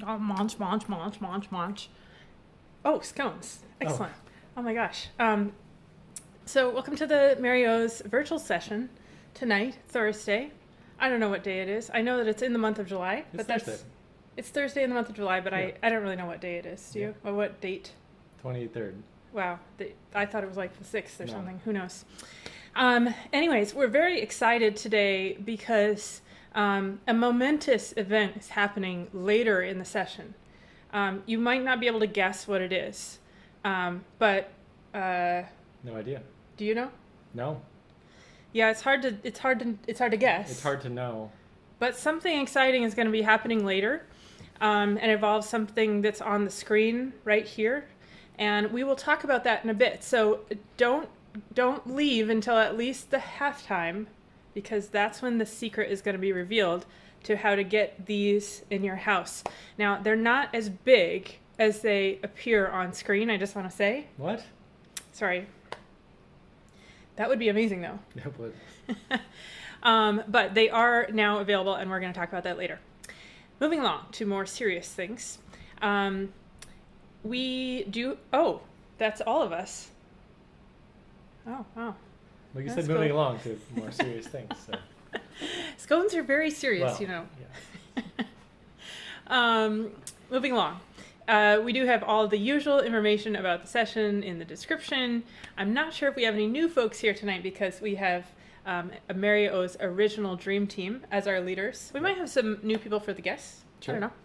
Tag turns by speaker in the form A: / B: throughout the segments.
A: Oh, munch. Oh, scones. Excellent. Oh my gosh. So welcome to the Mary O's virtual session tonight, Thursday. I don't know what day it is. I know that it's in the month of July. It's Thursday in the month of July, but I don't really know what day it is. Do you? Or what date?
B: 23rd.
A: Wow. I thought it was like the 6th or something. Who knows? Anyways, we're very excited today because a momentous event is happening later in the session. You might not be able to guess what it is, but
B: no idea.
A: Do you know?
B: No.
A: Yeah, it's hard to guess.
B: It's hard to know.
A: But something exciting is going to be happening later, and it involves something that's on the screen right here, and we will talk about that in a bit. So don't leave until at least the halftime, because that's when the secret is going to be revealed to how to get these in your house. Now, they're not as big as they appear on screen, I just want to say.
B: What?
A: Sorry. That would be amazing, though.
B: It would.
A: But they are now available, and we're going to talk about that later. Moving along to more serious things. Oh, that's all of us. Oh, wow.
B: Well, you said moving along to more serious things. So.
A: Scones are very serious, you know. Yeah. Moving along. We do have all the usual information about the session in the description. I'm not sure if we have any new folks here tonight because we have Mary O's original dream team as our leaders. We might have some new people for the guests. Sure. I don't know.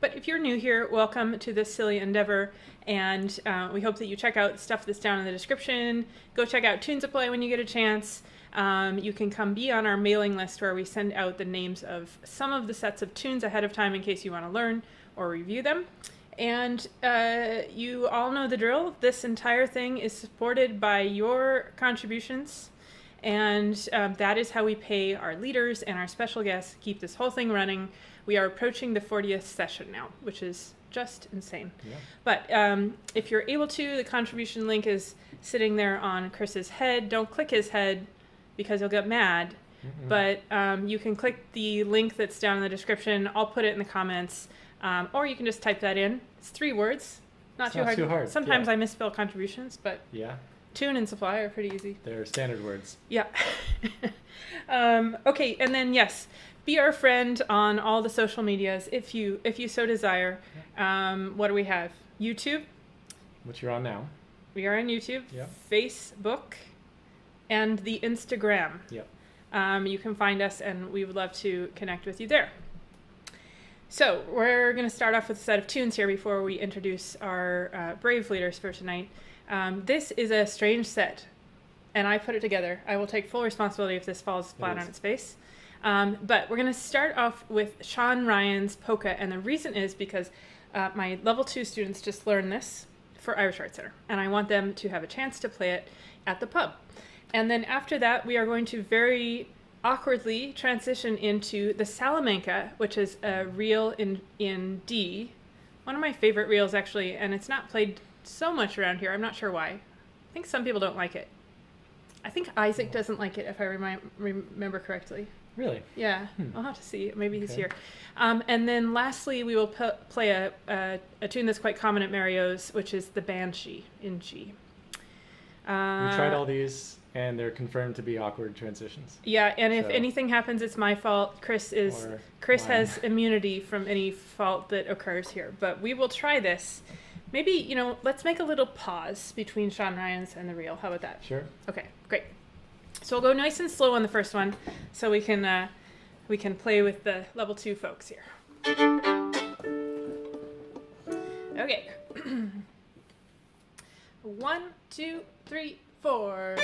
A: But if you're new here, welcome to this silly endeavor, and we hope that you check out stuff that's down in the description. Go check out Tunes to Play when you get a chance. You can come be on our mailing list where we send out the names of some of the sets of tunes ahead of time in case you want to learn or review them. And you all know the drill. This entire thing is supported by your contributions, and that is how we pay our leaders and our special guests, keep this whole thing running. We are approaching the 40th session now, which is just insane. Yeah. But if you're able to, the contribution link is sitting there on Chris's head. Don't click his head because he'll get mad. Mm-hmm. But you can click the link that's down in the description. I'll put it in the comments. Or you can just type that in. It's 3 words. Not too hard. Sometimes I misspell contributions, but tune and supply are pretty easy.
B: They're standard words.
A: Yeah. Okay, and then yes, be our friend on all the social medias if you so desire. What do we have? YouTube,
B: which you're on now.
A: We are on YouTube. Yep. Facebook, and the Instagram.
B: Yep.
A: You can find us, and we would love to connect with you there. So we're going to start off with a set of tunes here before we introduce our brave leaders for tonight. This is a strange set, and I put it together. I will take full responsibility if this falls flat on its face. But we're going to start off with Sean Ryan's Polka, and the reason is because my level 2 students just learned this for Irish Arts Center, and I want them to have a chance to play it at the pub. And then after that, we are going to very awkwardly transition into the Salamanca, which is a reel in D. One of my favorite reels, actually, and it's not played so much around here. I'm not sure why. I think some people don't like it. I think Isaac doesn't like it, if I remember correctly.
B: Really?
A: Yeah. I'll have to see. Maybe he's here. And then lastly, we will play a tune that's quite common at Mary O's, which is the Banshee in G.
B: We tried all these, and they're confirmed to be awkward transitions.
A: Yeah, and if anything happens, it's my fault. Chris has immunity from any fault that occurs here. But we will try this. Maybe, let's make a little pause between Sean Ryan's and the reel. How about that?
B: Sure. Okay,
A: great. So we'll go nice and slow on the first one, so we can play with the level 2 folks here. Okay. 1, 2, 3, 4.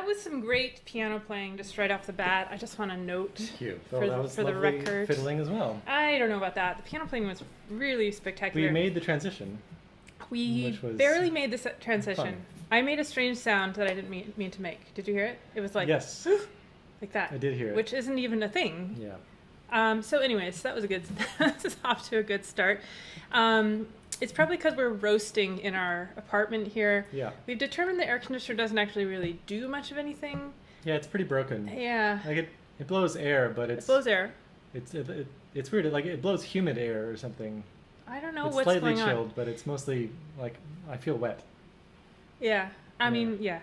A: that was some great piano playing just right off the bat. I just want to note
B: that was
A: for the record.
B: Fiddling as well.
A: I don't know about that. The piano playing was really spectacular.
B: We made the transition.
A: We barely made this transition. Fun. I made a strange sound that I didn't mean to make. Did you hear it? It was like
B: yes,
A: like that.
B: I did hear it,
A: which isn't even a thing.
B: Yeah.
A: So, anyways, that was a good. This is off to a good start. It's probably because we're roasting in our apartment here.
B: Yeah. We've
A: determined the air conditioner doesn't actually really do much of anything.
B: Yeah, it's pretty broken.
A: Yeah.
B: Like it blows air, but it
A: blows air.
B: It's weird. Like it blows humid air or something.
A: I don't know
B: it's
A: what's going on.
B: It's slightly chilled, but it's mostly like I feel wet.
A: Yeah. I mean, yeah.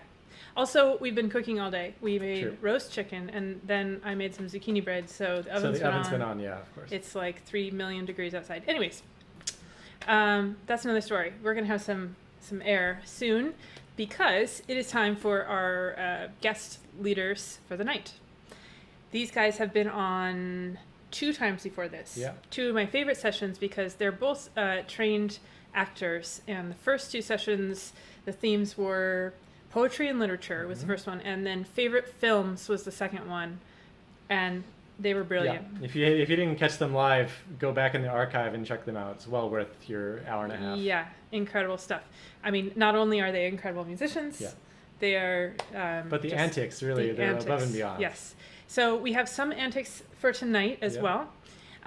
A: Also, we've been cooking all day. We made
B: True.
A: roast chicken, and then I made some zucchini bread, so the oven's
B: been on, yeah, of course.
A: It's like 3 million degrees outside. Anyways, that's another story. We're going to have some air soon, because it is time for our guest leaders for the night. These guys have been on 2 times before this.
B: Yeah.
A: 2 of my favorite sessions, because they're both trained actors, and the first 2 sessions, the themes were poetry and literature was the first one, and then favorite films was the second one, and they were brilliant.
B: Yeah. If you didn't catch them live, go back in the archive and check them out. It's well worth your hour and a half.
A: Yeah, incredible stuff. I mean, not only are they incredible musicians, they are
B: but the antics, really, they're above and beyond.
A: Yes. So we have some antics for tonight as well.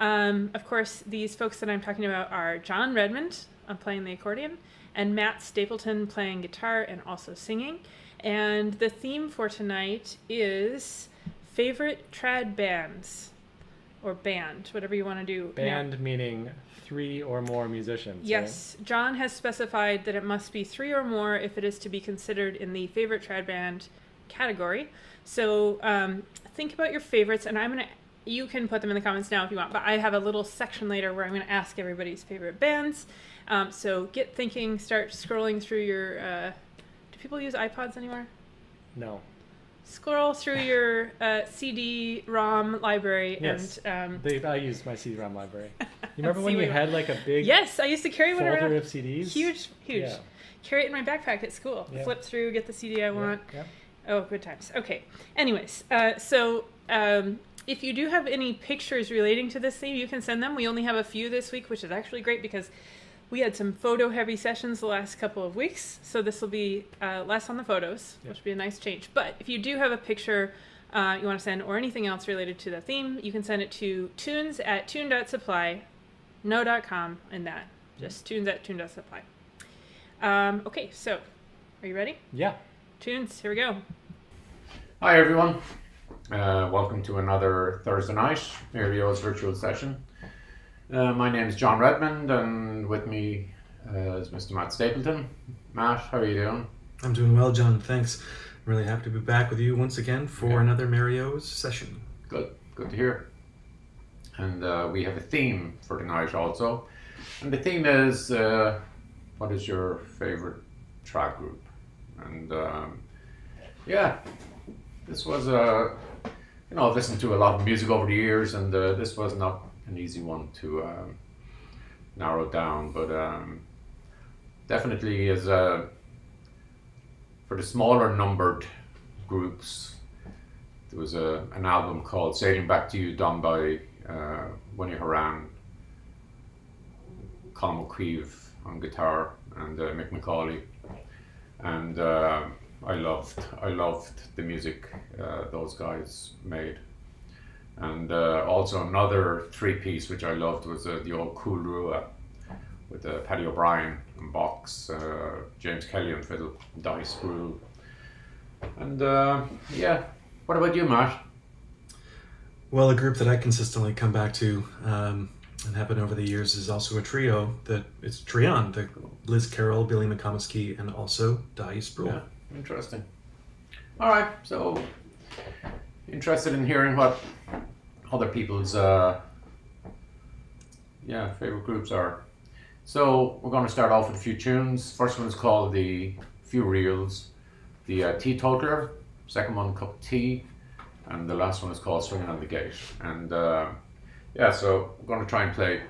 A: Of course, these folks that I'm talking about are John Redmond playing the accordion, and Matt Stapleton playing guitar and also singing. And the theme for tonight is favorite trad bands, or band, whatever you want to do.
B: Band meaning 3 or more musicians.
A: Yes, right? John has specified that it must be 3 or more if it is to be considered in the favorite trad band category. So think about your favorites, and you can put them in the comments now if you want, but I have a little section later where I'm going to ask everybody's favorite bands. So get thinking, start scrolling through your, do people use iPods anymore?
B: No.
A: Scroll through your CD-ROM library.
B: Yes,
A: and
B: I use my CD-ROM library. You remember when you had like a big
A: Yes, I used to carry one around.
B: folder of CDs?
A: Huge. Yeah. Carry it in my backpack at school. Yeah. Flip through, get the CD I want.
B: Yeah.
A: Oh, good times. Okay. Anyways, so if you do have any pictures relating to this theme, you can send them. We only have a few this week, which is actually great because we had some photo-heavy sessions the last couple of weeks, so this will be less on the photos, which will be a nice change. But if you do have a picture you want to send, or anything else related to the theme, you can send it to tunes@tune.supply, no.com, and that. Just tunes@tune.supply. Okay, so are you ready?
B: Yeah.
A: Tunes, here we go.
C: Hi everyone, welcome to another Thursday night Mario's virtual session. My name is John Redmond, and with me is Mr. Matt Stapleton. Matt, how are you doing?
D: I'm doing well, John, thanks. Really happy to be back with you once again for another Mario's session.
C: Good to hear. And we have a theme for tonight also, and the theme is what is your favorite trad group? And this was I've listened to a lot of music over the years, and this was not an easy one to narrow down, but definitely is for the smaller numbered groups. There was an album called Sailing Back to You, done by Winnie Horan, Colin McQueeve on guitar, and Mick McCauley, and I loved the music those guys made. And also another 3-piece which I loved was the old Cool Rua with Paddy O'Brien on box, James Kelly on fiddle, Dice Screw. And what about you, Matt?
D: Well, a group that I consistently come back to and have been over the years is also a trio. It's Trion, the Liz Carroll, Billy McComiskey, and also Dice Brule.
C: Yeah, interesting. All right, so interested in hearing what other people's favorite groups are. So we're going to start off with a few tunes. First one is called the Few Reels, the Teetotaller. Second one, Cup of Tea, and the last one is called Swinging on the Gate. And so we're going to try and play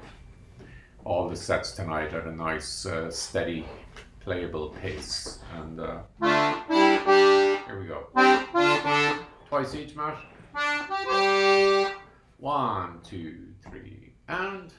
C: all the sets tonight at a nice, steady, playable pace. And here we go. twice each, Matt. 1, 2, 3, and...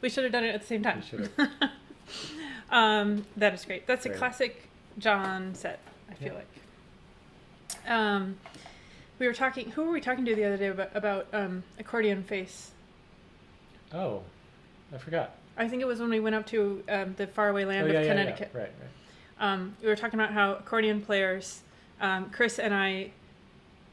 A: We should have done it at the same time.
B: We should have.
A: That is great. That's a
B: Great.
A: classic John set, I feel like. we were talking. Who were we talking to the other day about accordion face?
B: Oh, I forgot.
A: I think it was when we went up to the faraway land of Connecticut.
B: Yeah. Right.
A: We were talking about how accordion players, Chris and I,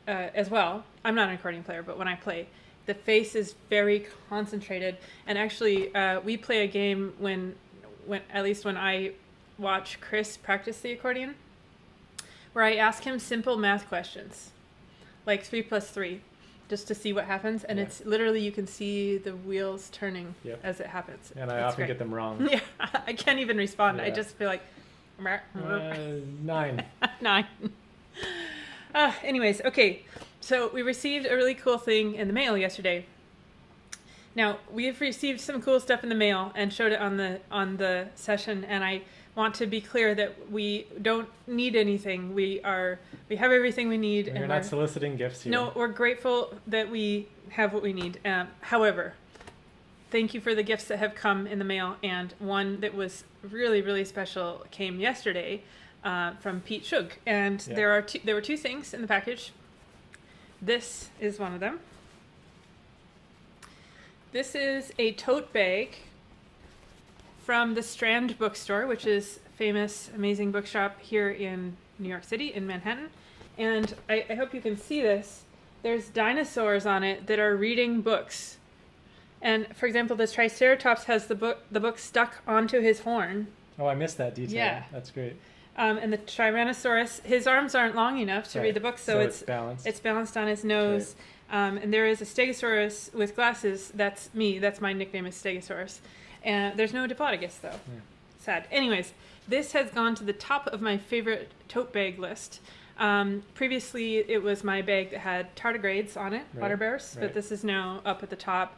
A: as well. I'm not an accordion player, but when I play, the face is very concentrated. And actually, we play a game when at least when I watch Chris practice the accordion, where I ask him simple math questions, like 3 + 3, just to see what happens. And it's literally, you can see the wheels turning as it happens.
B: And I often get them wrong.
A: Yeah, I can't even respond. I just feel like...
B: 9.
A: 9. Anyways, okay. So we received a really cool thing in the mail yesterday. Now, we've received some cool stuff in the mail and showed it on the session, and I want to be clear that we don't need anything. We have everything we need.
B: You're not soliciting gifts here.
A: No, we're grateful that we have what we need. However, thank you for the gifts that have come in the mail, and one that was really, really special came yesterday from Pete Shug. And there were 2 things in the package. This is one of them. This is a tote bag from the Strand Bookstore, which is a famous, amazing bookshop here in New York City, in Manhattan. And I hope you can see this. There's dinosaurs on it that are reading books. And, for example, this Triceratops has the book stuck onto his horn.
B: Oh, I missed that detail.
A: Yeah.
B: That's great.
A: And the Tyrannosaurus, his arms aren't long enough to read the book, so it's balanced. It's balanced on his nose. Right. And there is a Stegosaurus with glasses. That's me. That's my nickname, is Stegosaurus. And there's no Diplodocus, though. Yeah. Sad. Anyways, this has gone to the top of my favorite tote bag list. Previously, it was my bag that had tardigrades on it, water bears, but this is now up at the top.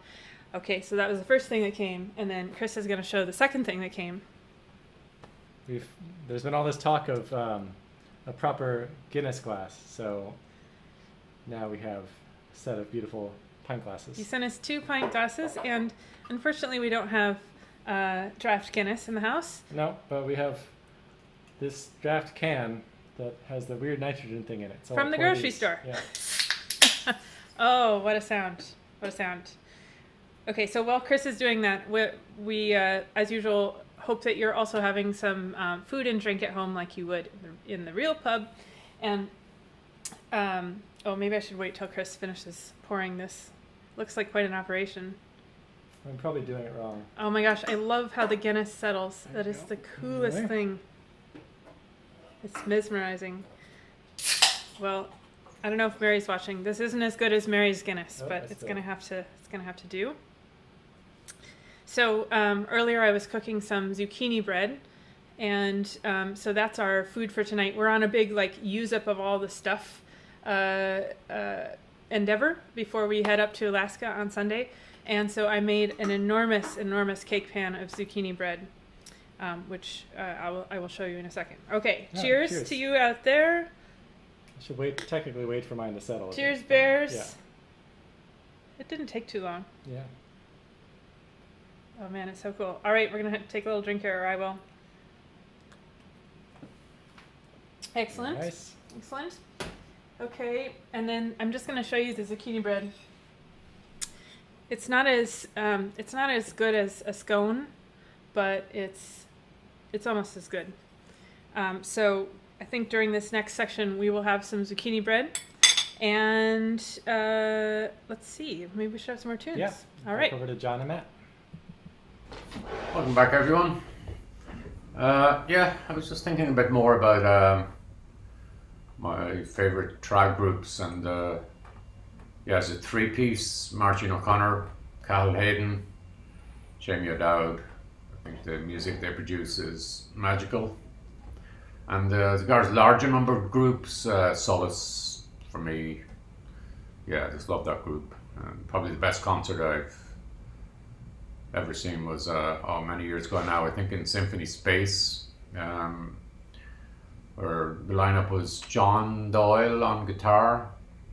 A: Okay, so that was the first thing that came, and then Chris is going to show the second thing that came.
B: There's been all this talk of a proper Guinness glass, so now we have a set of beautiful pint glasses.
A: He sent us 2 pint glasses, and unfortunately we don't have draft Guinness in the house.
B: No, but we have this draft can that has the weird nitrogen thing in it. It's
A: from the grocery store. Yeah. Oh, what a sound. What a sound. Okay, so while Chris is doing that, we as usual, hope that you're also having some food and drink at home like you would in the real pub. And, maybe I should wait till Chris finishes pouring this. Looks like quite an operation.
B: I'm probably doing it wrong.
A: Oh my gosh, I love how the Guinness settles. That is the coolest thing. It's mesmerizing. Well, I don't know if Mary's watching. This isn't as good as Mary's Guinness, but it's gonna have to do. So earlier I was cooking some zucchini bread, and so that's our food for tonight. We're on a big use up of all the stuff endeavor before we head up to Alaska on Sunday, and so I made an enormous cake pan of zucchini bread, which I will show you in a second. Okay, cheers to you out there.
B: I should technically wait for mine to settle.
A: Cheers, bears. Yeah. It didn't take too long.
B: Yeah.
A: Oh man, it's so cool. All right, we're going to take a little drink here, or I will. Excellent.
B: Nice.
A: Excellent. Okay, and then I'm just going to show you the zucchini bread. It's not as good as a scone, but it's almost as good. So I think during this next section we will have some zucchini bread, and let's see, maybe we should have some more tunes.
B: Yeah.
A: All right.
B: Over to John and Matt.
C: Welcome back, everyone. I was just thinking a bit more about my favourite trad groups, and it's a 3-piece: Martin O'Connor, Cathal Hayden, Jamie O'Dowd. I think the music they produce is magical. And as regards larger number of groups, Solace for me. Yeah, I just love that group. Probably the best concert I've ever seen was many years ago now, I think in Symphony Space, where the lineup was John Doyle on guitar,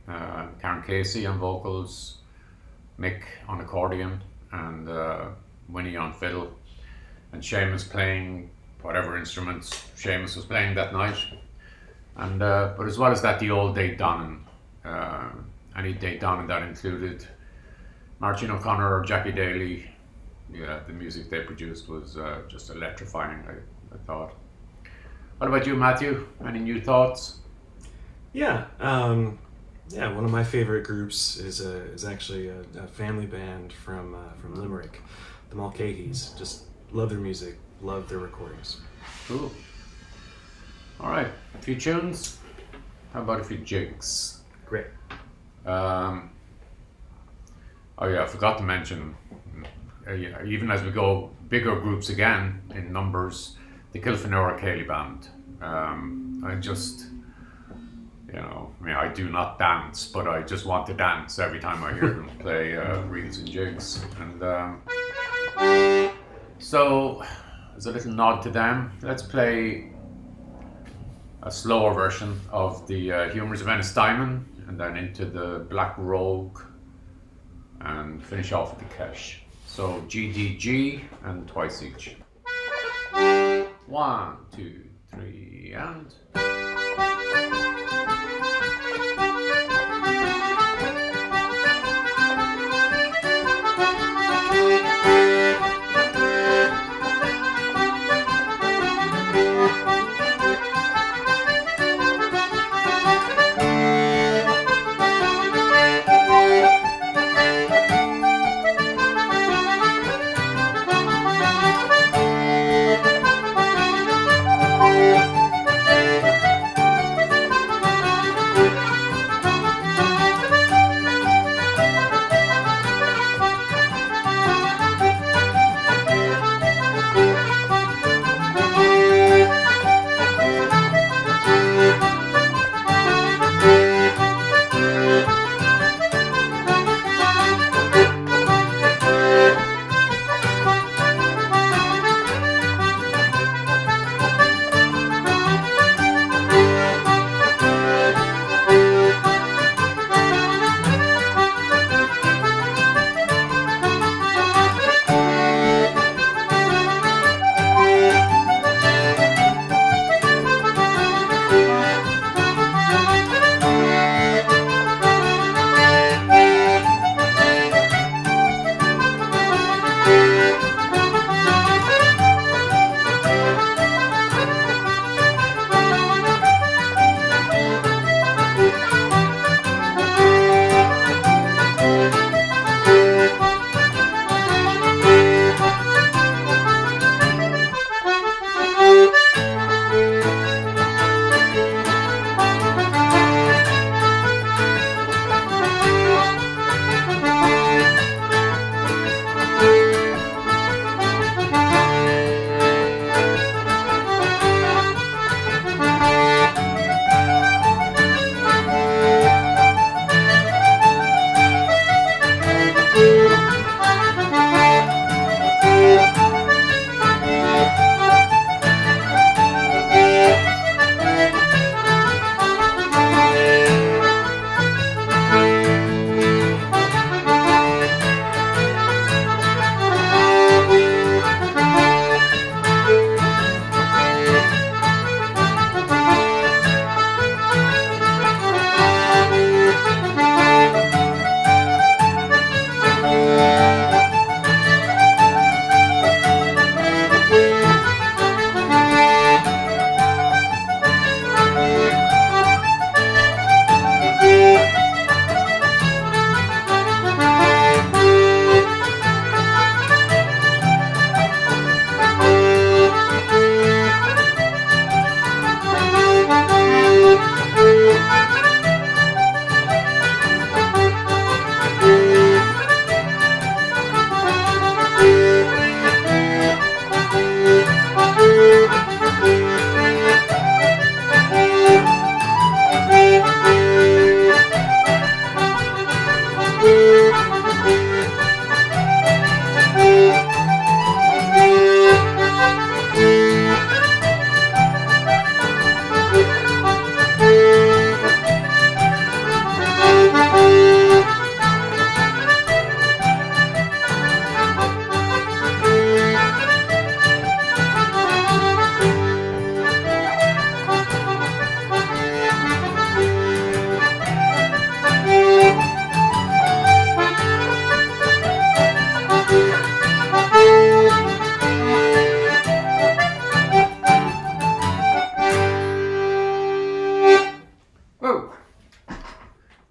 C: Karen Casey on vocals, Mick on accordion, and Winnie on fiddle, and Seamus playing whatever instruments Seamus was playing that night. And but as well as that, the old Dave Donnan Any day down and that included Martin O'Connor or Jackie Daly. Yeah, the music they produced was just electrifying, I thought. What about you, Matthew? Any new thoughts?
D: Yeah, one of my favorite groups is actually a family band from Limerick, the Mulcahy's. Just love their music, love their recordings.
C: Cool. All right, a few tunes. How about a few jigs?
D: Great.
C: Oh yeah, I forgot to mention. Even as we go bigger groups again in numbers, the Kilfenora Cayley band. I just, I do not dance, but I just want to dance every time I hear them play reels and jigs. And so, as a little nod to them, let's play a slower version of the Humours of Ennistymon, and then into the Black Rogue, and finish off with the Kesh. So GDG and twice each. 1, 2, 3, and...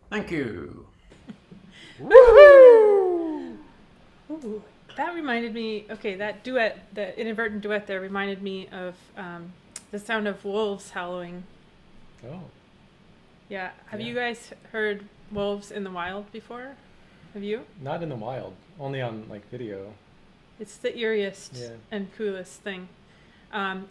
C: Thank you.
A: Woohoo! Ooh, that reminded me. Okay, that duet, the inadvertent duet there, reminded me of the sound of wolves howling.
B: Oh.
A: Yeah. Have
B: Yeah.
A: you guys heard wolves in the wild before? Have you?
B: Not in the wild. Only on like video.
A: It's the eeriest
B: Yeah.
A: and coolest thing.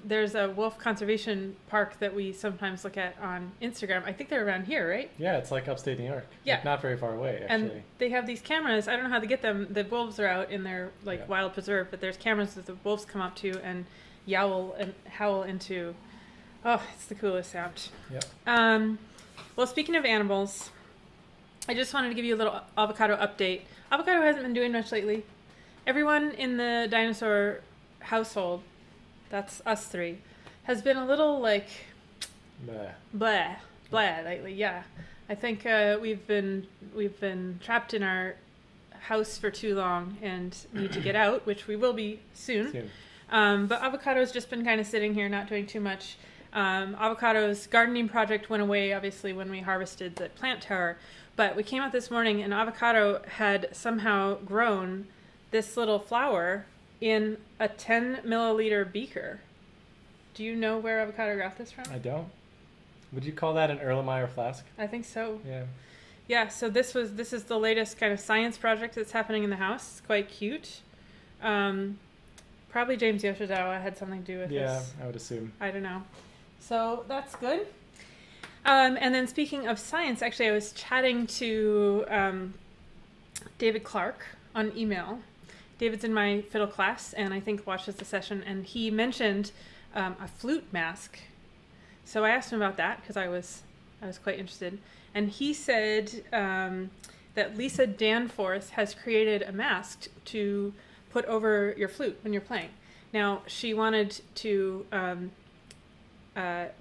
A: There's a wolf conservation park that we sometimes look at on Instagram. I think they're around here, right?
B: Yeah, it's like upstate New York.
A: Yeah.
B: Like, not very far away, actually.
A: And they have these cameras. I don't know how to get them. The wolves are out in their
B: Yeah.
A: wild preserve, but there's cameras that the wolves come up to and yowl and howl into. Oh, it's the coolest sound.
B: Yep.
A: Well, speaking of animals, I just wanted to give you a little avocado update. Avocado hasn't been doing much lately. Everyone in the dinosaur household, that's us three, has been a little like blah lately. Yeah, I think we've been trapped in our house for too long and need to get out, which we will be soon. But Avocado's just been kind of sitting here, not doing too much. Avocado's gardening project went away, obviously, when we harvested the plant tower. But we came out this morning and Avocado had somehow grown this little flower in a 10 milliliter beaker. Do you know where Avocado got this from?
B: I don't. Would you call that an Erlenmeyer flask?
A: I think so.
B: Yeah.
A: Yeah, so this is the latest kind of science project that's happening in the house. It's quite cute. Probably James Yoshizawa had something to do with this.
B: Yeah, I would assume.
A: I don't know. So that's good. And then speaking of science, actually I was chatting to David Clark on email. David's in my fiddle class and I think watches the session, and he mentioned a flute mask. So I asked him about that because I was quite interested. And he said that Lisa Danforth has created a mask to put over your flute when you're playing. Now, she wanted to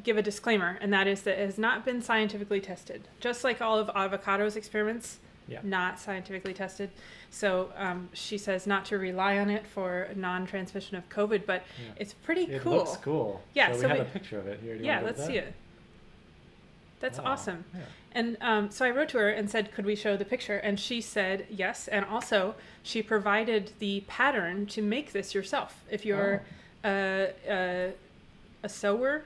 A: give a disclaimer, and that is that it has not been scientifically tested. Just like all of Avocado's experiments, not scientifically tested. So she says not to rely on it for non-transmission of COVID, but it's pretty cool.
B: It looks cool.
A: Yeah,
B: so we have a picture of it here. Do you want to
A: let's see it. That's
B: Wow.
A: awesome.
B: Yeah.
A: And so I wrote to her and said, could we show the picture? And she said yes. And also, she provided the pattern to make this yourself. If you're a sewer,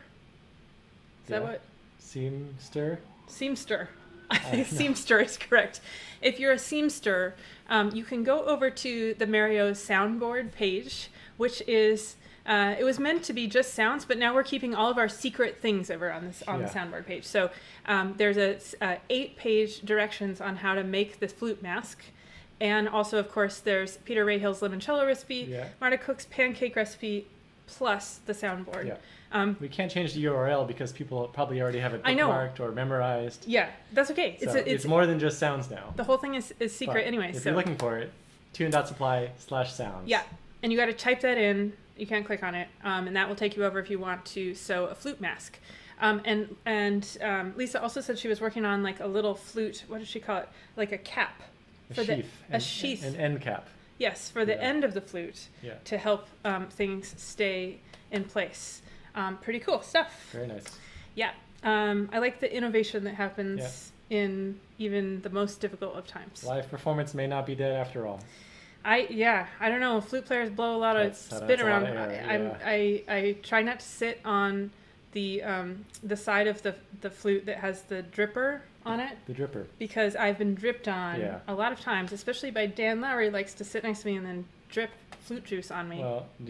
A: is that what?
B: Seamster?
A: Seamster. I think seamster is correct. If you're a seamster, you can go over to the Mario's soundboard page, which is it was meant to be just sounds, but now we're keeping all of our secret things over on the soundboard page. So there's a 8-page directions on how to make the flute mask. And also, of course, there's Peter Rahill's limoncello recipe, Marta Cook's pancake recipe, plus the soundboard.
B: Yeah. We can't change the URL because people probably already have it bookmarked or memorized.
A: Yeah, that's okay.
B: So it's more than just sounds now.
A: The whole thing is secret anyway.
B: If you're looking for it, tune.supply/sounds.
A: Yeah, and you got to type that in. You can't click on it, and that will take you over if you want to sew a flute mask. And Lisa also said she was working on like a little flute. What did she call it? Like a cap.
B: A sheath. An end cap.
A: Yes, for the end of the flute to help things stay in place. Pretty cool stuff.
B: Very nice.
A: Yeah. I like the innovation that happens in even the most difficult of times.
B: Live performance may not be dead after all.
A: I don't know. Flute players blow a lot of spit around. I try not to sit on the side of the flute that has the dripper on it.
B: The dripper. Because
A: I've been dripped on a lot of times, especially by Dan Lowry, likes to sit next to me and then drip flute juice on me.
B: Well, did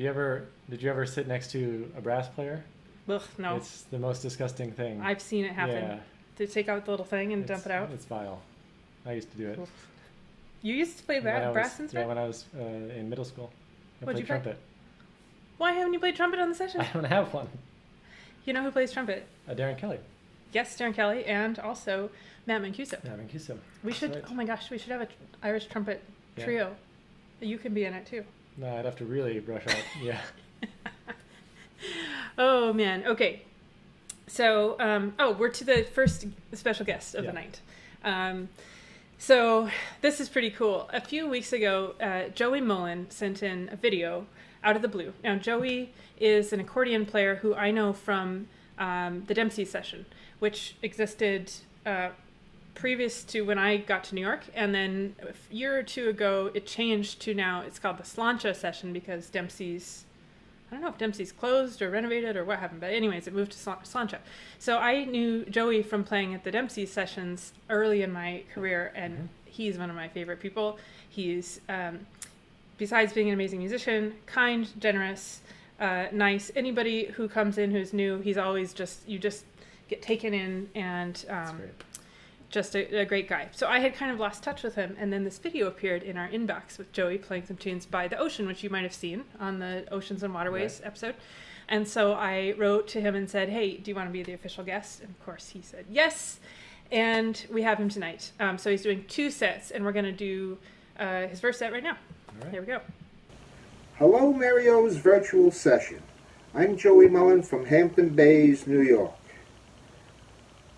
B: you ever sit next to a brass player?
A: Ugh, no.
B: It's the most disgusting thing.
A: I've seen it happen.
B: Yeah.
A: To take out the little thing and dump it out.
B: It's vile. I used to do it.
A: Oof. You used to play brass instrument?
B: Yeah, when I was in middle school. I
A: What'd
B: played
A: you play?
B: trumpet.
A: Why haven't you played trumpet on the session?
B: I don't have one.
A: You know who plays trumpet?
B: Darren Kelly.
A: Yes, Darren Kelly, and also Matt Mancuso.
B: Matt Mancuso.
A: We should. Right. Oh my gosh, we should have an Irish trumpet trio. You can be in it too.
B: No, I'd have to really brush up. Yeah.
A: Oh man. Okay. So, we're to the first special guest of the night. So this is pretty cool. A few weeks ago, Joey Mullen sent in a video out of the blue. Now, Joey is an accordion player who I know from the Dempsey session, which existed the previous to when I got to New York, and then a year or two ago it changed to now it's called the Slancha session because Dempsey's, I don't know if Dempsey's closed or renovated or what happened, but anyways, it moved to Slancha. So I knew Joey from playing at the Dempsey sessions early in my career, and he's one of my favorite people. He's, besides being an amazing musician, kind, generous, nice. Anybody who comes in who's new, he's always you just get taken in, and just a great guy. So I had kind of lost touch with him, and then this video appeared in our inbox with Joey playing some tunes by The Ocean, which you might have seen on the Oceans and Waterways episode. And so I wrote to him and said, hey, do you want to be the official guest? And of course he said yes, and we have him tonight. So he's doing 2 sets, and we're going to do his first set right now. All right. Here we go.
E: Hello, Mario's virtual session. I'm Joey Mullen from Hampton Bays, New York.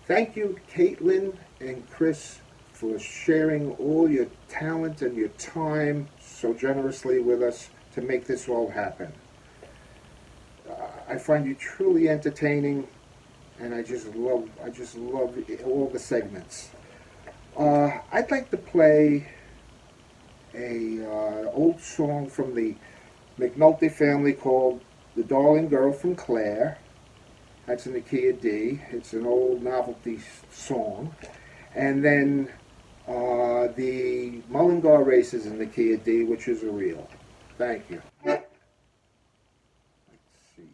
E: Thank you, Caitlin and Chris, for sharing all your talent and your time so generously with us to make this all happen. I find you truly entertaining, and I just love all the segments. I'd like to play a old song from the McNulty family called "The Darling Girl from Clare." That's in the key of D. It's an old novelty song. And then the Mullingar races in the key of D, which is a reel. Thank you. Let's see.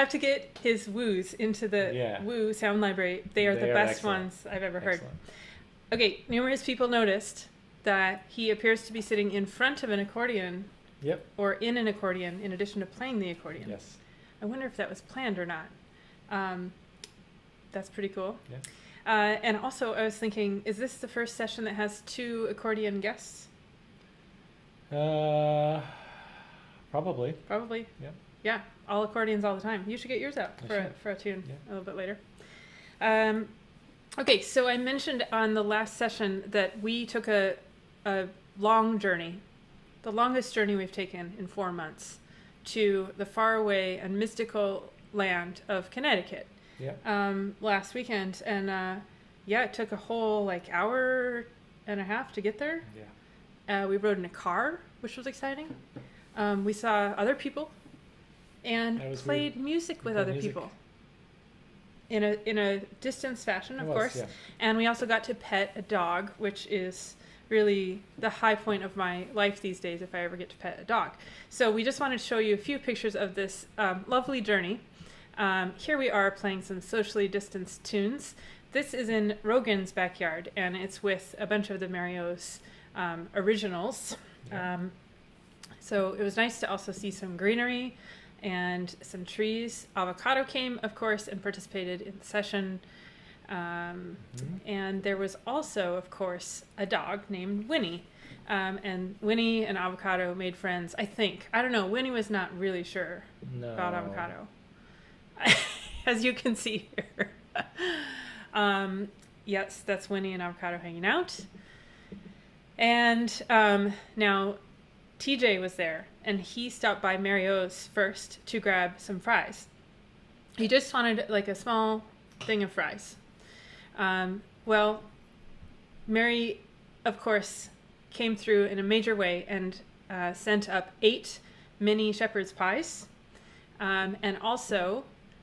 A: have to get his woos into the woo sound library. They are the best
B: excellent.
A: ones I've ever heard.
B: Excellent.
A: Okay, numerous people noticed that he appears to be sitting in front of an accordion.
B: Yep.
A: Or in an accordion, in addition to playing the accordion.
B: Yes.
A: I wonder if that was planned or not. That's pretty cool.
B: Yeah.
A: And also, I was thinking, is this the first session that has 2 accordion guests?
B: Probably.
A: Probably.
B: Yep.
A: Yeah, all accordions all the time. You should get yours out for a tune a little bit later. Okay, so I mentioned on the last session that we took a long journey, the longest journey we've taken in 4 months, to the faraway and mystical land of Connecticut.
B: Yeah.
A: Last weekend, and it took a whole hour and a half to get there.
B: Yeah.
A: We rode in a car, which was exciting. We saw other people and played music with other people in a distance fashion, of course. Yeah. And we also got to pet a dog, which is really the high point of my life these days if I ever get to pet a dog. So we just wanted to show you a few pictures of this lovely journey. Here we are playing some socially distanced tunes. This is in Rogan's backyard, and it's with a bunch of the Mario's originals.
B: Yeah.
A: So it was nice to also see some greenery and some trees. Avocado came, of course, and participated in the session. And there was also, of course, a dog named Winnie. And Winnie and Avocado made friends, I think. I don't know. Winnie was not really sure about Avocado. As you can see here. Yes, that's Winnie and Avocado hanging out. And now TJ was there, and he stopped by Mario's first to grab some fries. He just wanted a small thing of fries. Well, Mary, of course, came through in a major way and sent up 8 mini shepherd's pies, and also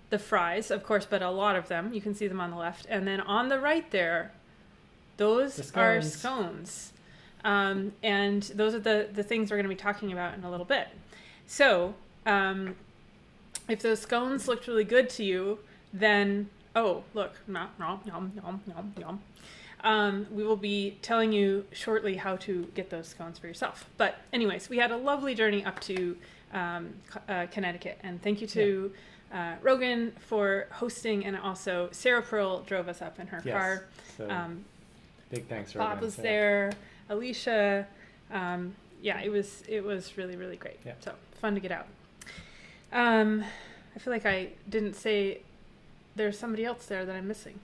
A: the fries, of course, but a lot of them. You can see them on the left. And then on the right there, those are scones. And those are the things we're going to be talking about in a little bit. So, if those scones looked really good to you, then, oh, look, nom, nom, nom, nom, nom, nom. We will be telling you shortly how to get those scones for yourself. But anyways, we had a lovely journey up to Connecticut. And thank you to Rogan for hosting, and also Sarah Pearl drove us up in her car.
B: So, big thanks, Rogan.
A: Bob was there. Alicia, it was really, really great.
B: Yeah.
A: So fun to get out. I feel like I didn't say there's somebody else there that I'm missing.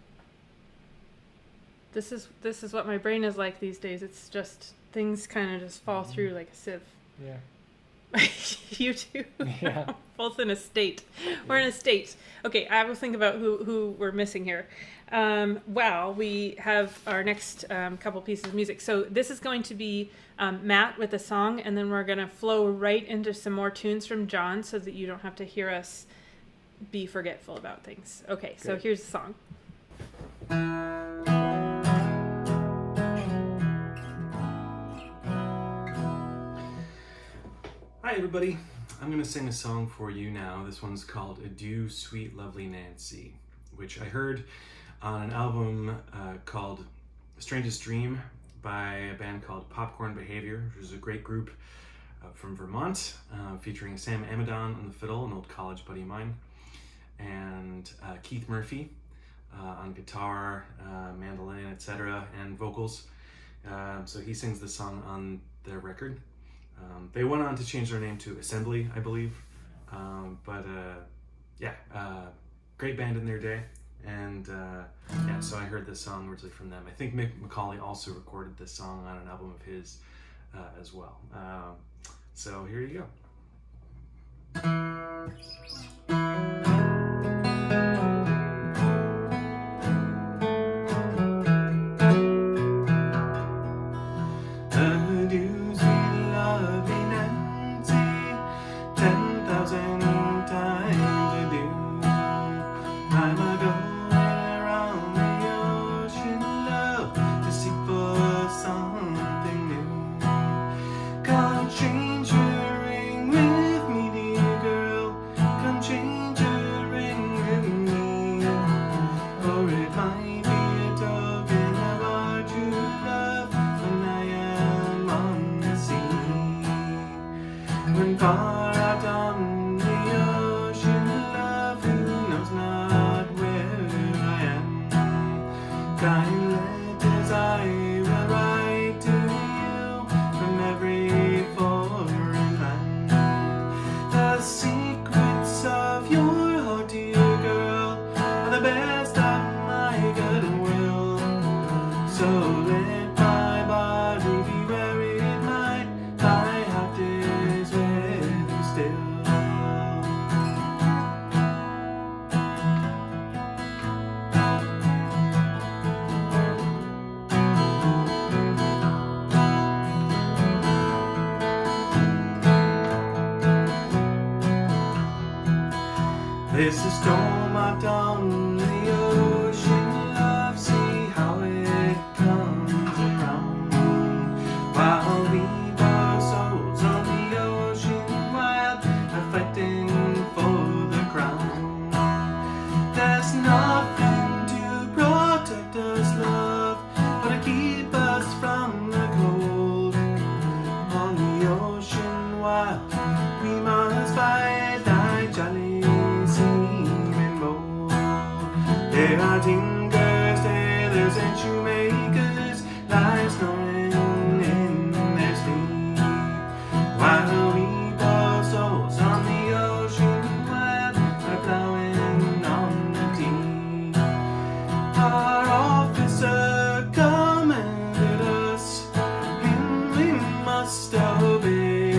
A: This is what my brain is like these days. It's just things kind of just fall through like a sieve.
B: Yeah.
A: You too.
B: Yeah.
A: Both in a state. We're in a state. Okay, I will think about who we're missing here. We have our next couple pieces of music. So this is going to be Matt with a song, and then we're going to flow right into some more tunes from John so that you don't have to hear us be forgetful about things. Okay, so here's the song.
D: Hi everybody, I'm going to sing a song for you now. This one's called Adieu, Sweet Lovely Nancy, which I heard on an album called Strangest Dream by a band called Popcorn Behavior, which is a great group from Vermont, featuring Sam Amidon on the fiddle, an old college buddy of mine, and Keith Murphy on guitar, mandolin, etc., and vocals. So he sings the song on their record. They went on to change their name to Assembly, I believe. Great band in their day. And so I heard this song originally from them. I think Mick McCauley also recorded this song on an album of his as well. So here you go. Change kind letters I will write to you from every foreign land. The secrets of your heart, dear girl, are the best of my good will. So let my body be where it might, my heart is with you still. This is storm out on the ocean, love, see how it comes around. While we poor souls on the ocean wild are fighting for the crown. There's nothing to protect us, love, but to keep us from the cold. On the ocean wild we must fight like jolly seamen bold. There are tinkers, tailors, and shoemakers, lies snoring in their sleep. While we poor souls on the ocean wild are plowing on the deep. Our officer commanded us, and we must obey,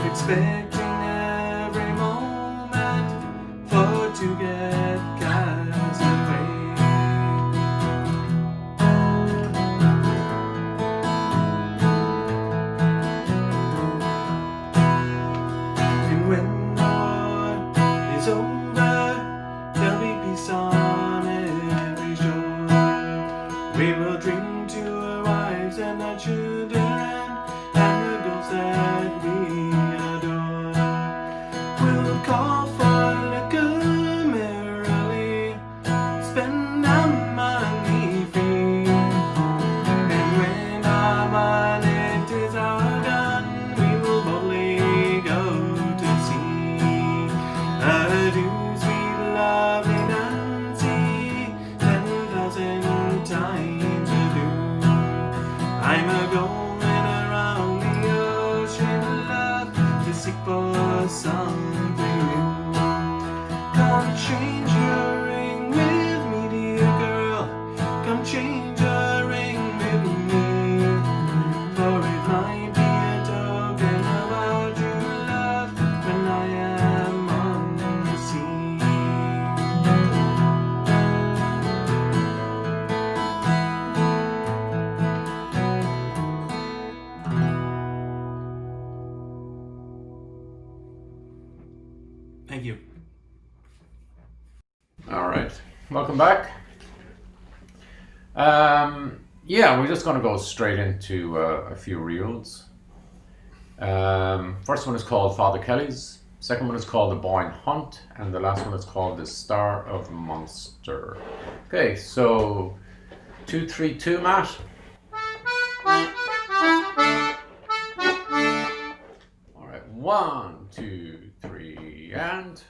D: expecting every moment for to get cast away. And when the war is over, there'll be peace on every shore. We will drink to our wives and our children and the girls that we adore. We'll call for liquor merrily, spend our money free. And when our money are done, we will boldly go to sea. Adieu, sweet lovely Nancy, 10,000 times adieu. I'm a-going around the ocean, love, to seek for something new. Come change your ring with me, dear girl, come change your ring with me. For it might be a token of our true love when I am on the sea. Thank you.
C: All right, welcome back. Yeah, we're just going to go straight into a few reels. First one is called Father Kelly's. Second one is called The Boyne Hunt, and the last one is called The Star of Munster. Okay, so 2, 3, 2, Matt. All right, 1, 2, 3, and.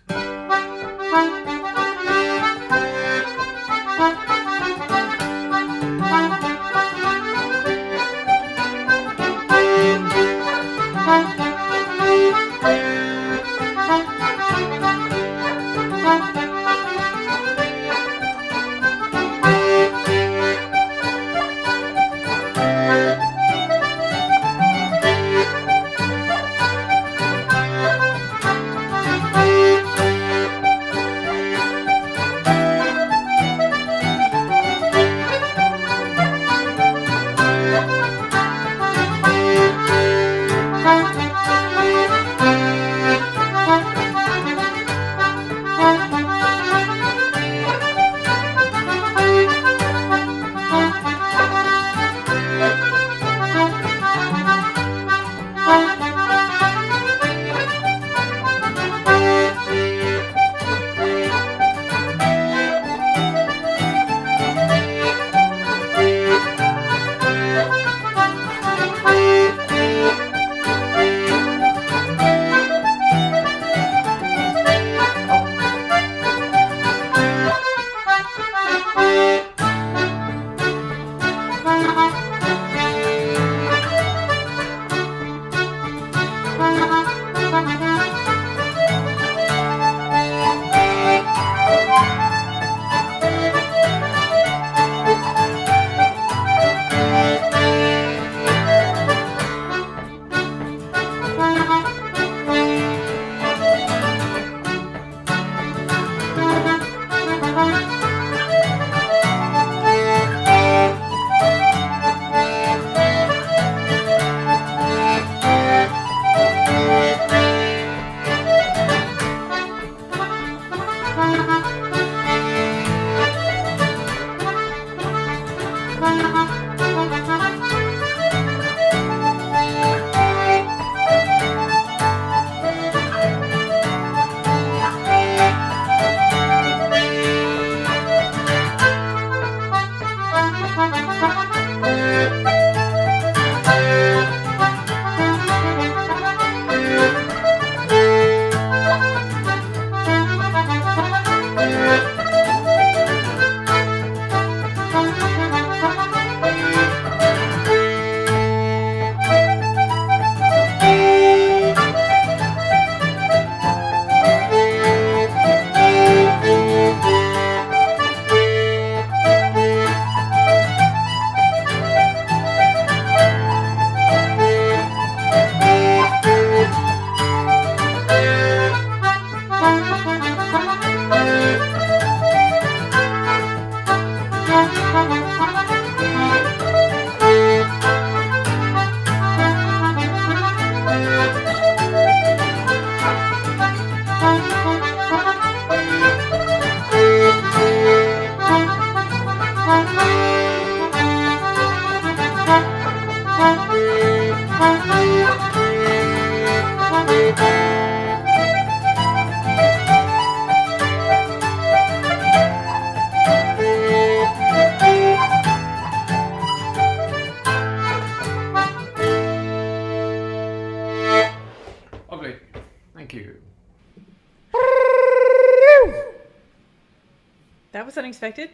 A: unexpected.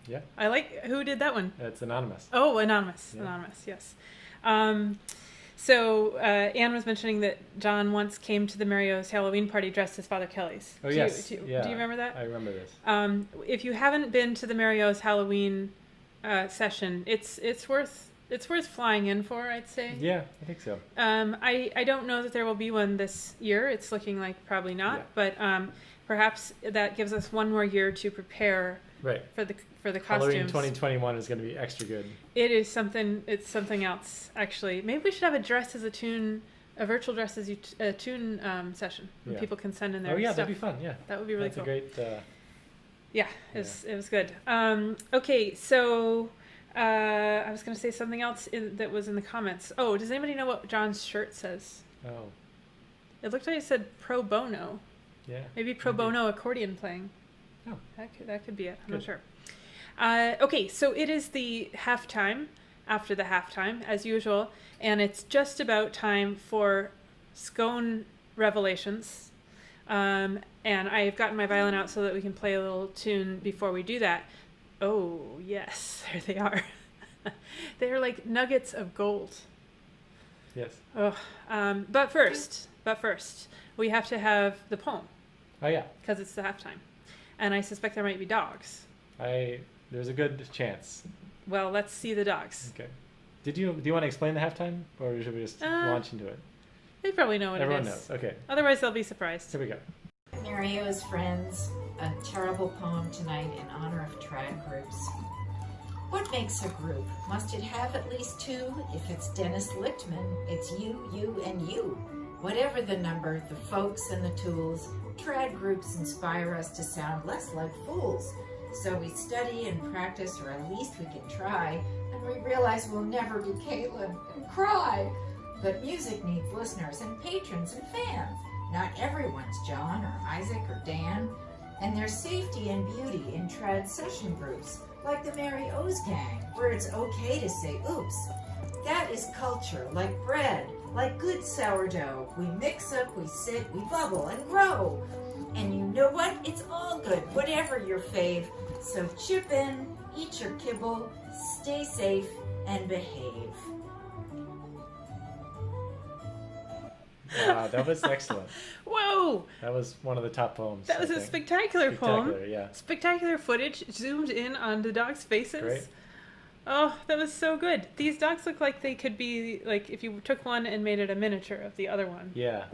B: Yeah.
A: I like, who did that one?
B: It's anonymous.
A: Oh, anonymous.
B: Yeah.
A: Anonymous, yes. So Anne was mentioning that John once came to the Mario's Halloween party dressed as Father Kelly's.
B: Oh, yes.
A: Do you
B: Yeah.
A: remember that?
B: I remember this.
A: If you haven't been to the Mario's Halloween session, it's worth flying in for, I'd say.
B: Yeah, I think so.
A: I don't know that there will be one this year. It's looking like probably not, but perhaps that gives us one more year to prepare for the costumes.
B: Halloween 2021 is going to be extra good.
A: It is something. It's something else, actually. Maybe we should have a dress as a tune, a virtual dress as a tune session. Where people can send in their stuff.
B: That'd be fun. Yeah,
A: that would be really cool.
B: That's a great.
A: It was good. Okay, so I was going to say something else that was in the comments. Oh, does anybody know what John's shirt says?
B: Oh.
A: It looked like it said pro bono.
B: Yeah.
A: Maybe pro bono accordion playing.
B: Oh.
A: That could be it. I'm not sure. Okay, so it is the halftime, after the halftime, as usual, and it's just about time for scone revelations. And I've gotten my violin out so that we can play a little tune before we do that. Oh, yes, there they are. They're like nuggets of gold.
B: Yes.
A: Oh, but first, we have to have the poem.
B: Oh, yeah.
A: Because it's the halftime. And I suspect there might be dogs.
B: There's a good chance.
A: Well, let's see the dogs.
B: Okay. Do you want to explain the halftime, or should we just launch into it?
A: They probably know what
B: Everyone
A: it is.
B: knows. Okay.
A: Otherwise, they'll be surprised.
B: Here we go.
F: Mario's friends, a terrible poem tonight in honor of trad groups. What makes a group? Must it have at least two? If it's Dennis Lichtman, it's you, and you. Whatever the number, the folks and the tools, trad groups inspire us to sound less like fools. So we study and practice, or at least we can try, and we realize we'll never be Caitlin and cry. But music needs listeners and patrons and fans. Not everyone's John or Isaac or Dan. And there's safety and beauty in trad session groups, like the Mary O's gang, where it's okay to say oops. That is culture, like bread, like good sourdough. We mix up, we sit, we bubble and grow. And you know what? It's all good, whatever your fave. So chip in, eat your kibble, stay safe, and behave.
B: Wow, that was excellent.
A: Whoa!
B: That was one of the top poems.
A: That was a spectacular poem.
B: Spectacular, yeah.
A: Spectacular footage, zoomed in on the dogs' faces.
B: Great.
A: Oh, that was so good. These dogs look like they could be, like, if you took one and made it a miniature of the other one.
B: Yeah.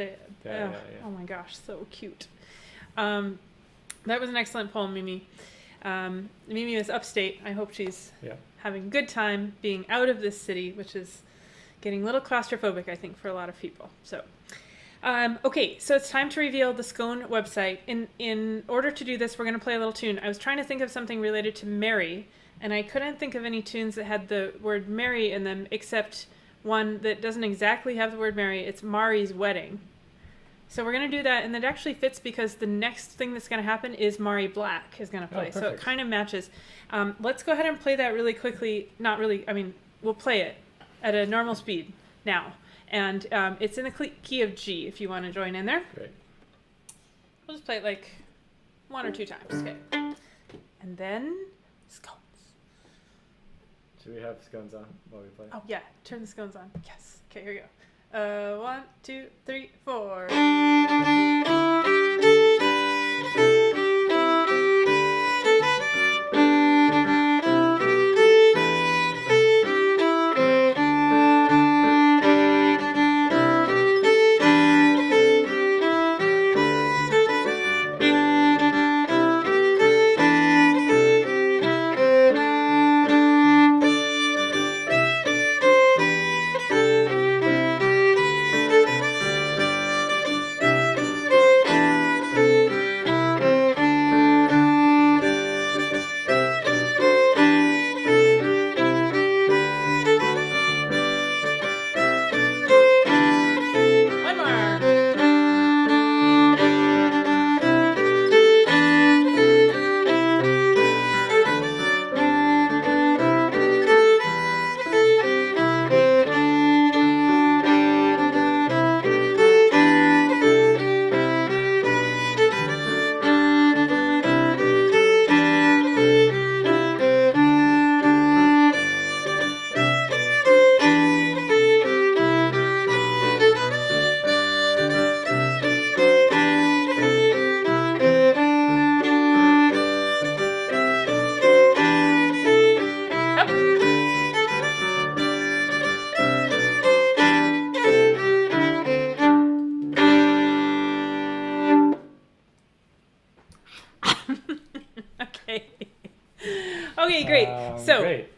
A: Yeah. Oh my gosh, so cute. That was an excellent poem, Mimi. Mimi is upstate. I hope she's having a good time being out of this city, which is getting a little claustrophobic, I think, for a lot of people. So, okay, so it's time to reveal the Scone website. In order to do this, we're going to play a little tune. I was trying to think of something related to Mary, and I couldn't think of any tunes that had the word Mary in them, except one that doesn't exactly have the word Mary. It's Mari's Wedding. So we're going to do that, and that actually fits because the next thing that's going to happen is Mari Black is going to play. So it kind of matches. Let's go ahead and play that really quickly. Not really, I mean, we'll play it at a normal speed now. And it's in the key of G if you want to join in there.
B: Great.
A: We'll just play it like 1 or 2 times. Okay. And then scones.
B: Should we have scones on while we play?
A: Oh, yeah. Turn the scones on. Yes. Okay, here we go. 1, 2, 3, 4. Okay, great. So
B: Great.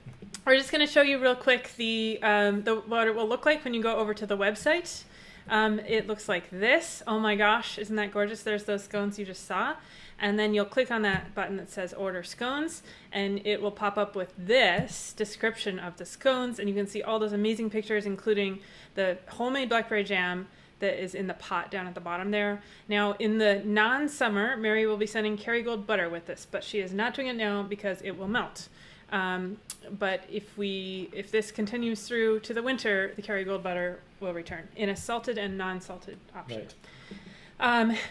A: we're just going to show you real quick what it will look like when you go over to the website. It looks like this. Oh my gosh, isn't that gorgeous? There's those scones you just saw. And then you'll click on that button that says order scones, and it will pop up with this description of the scones, and you can see all those amazing pictures, including the homemade blackberry jam that is in the pot down at the bottom there. Now, in the non-summer, Mairi will be sending Kerrygold butter with this, but she is not doing it now because it will melt. But if this continues through to the winter, the Kerrygold butter will return in a salted and non-salted option.
B: Right.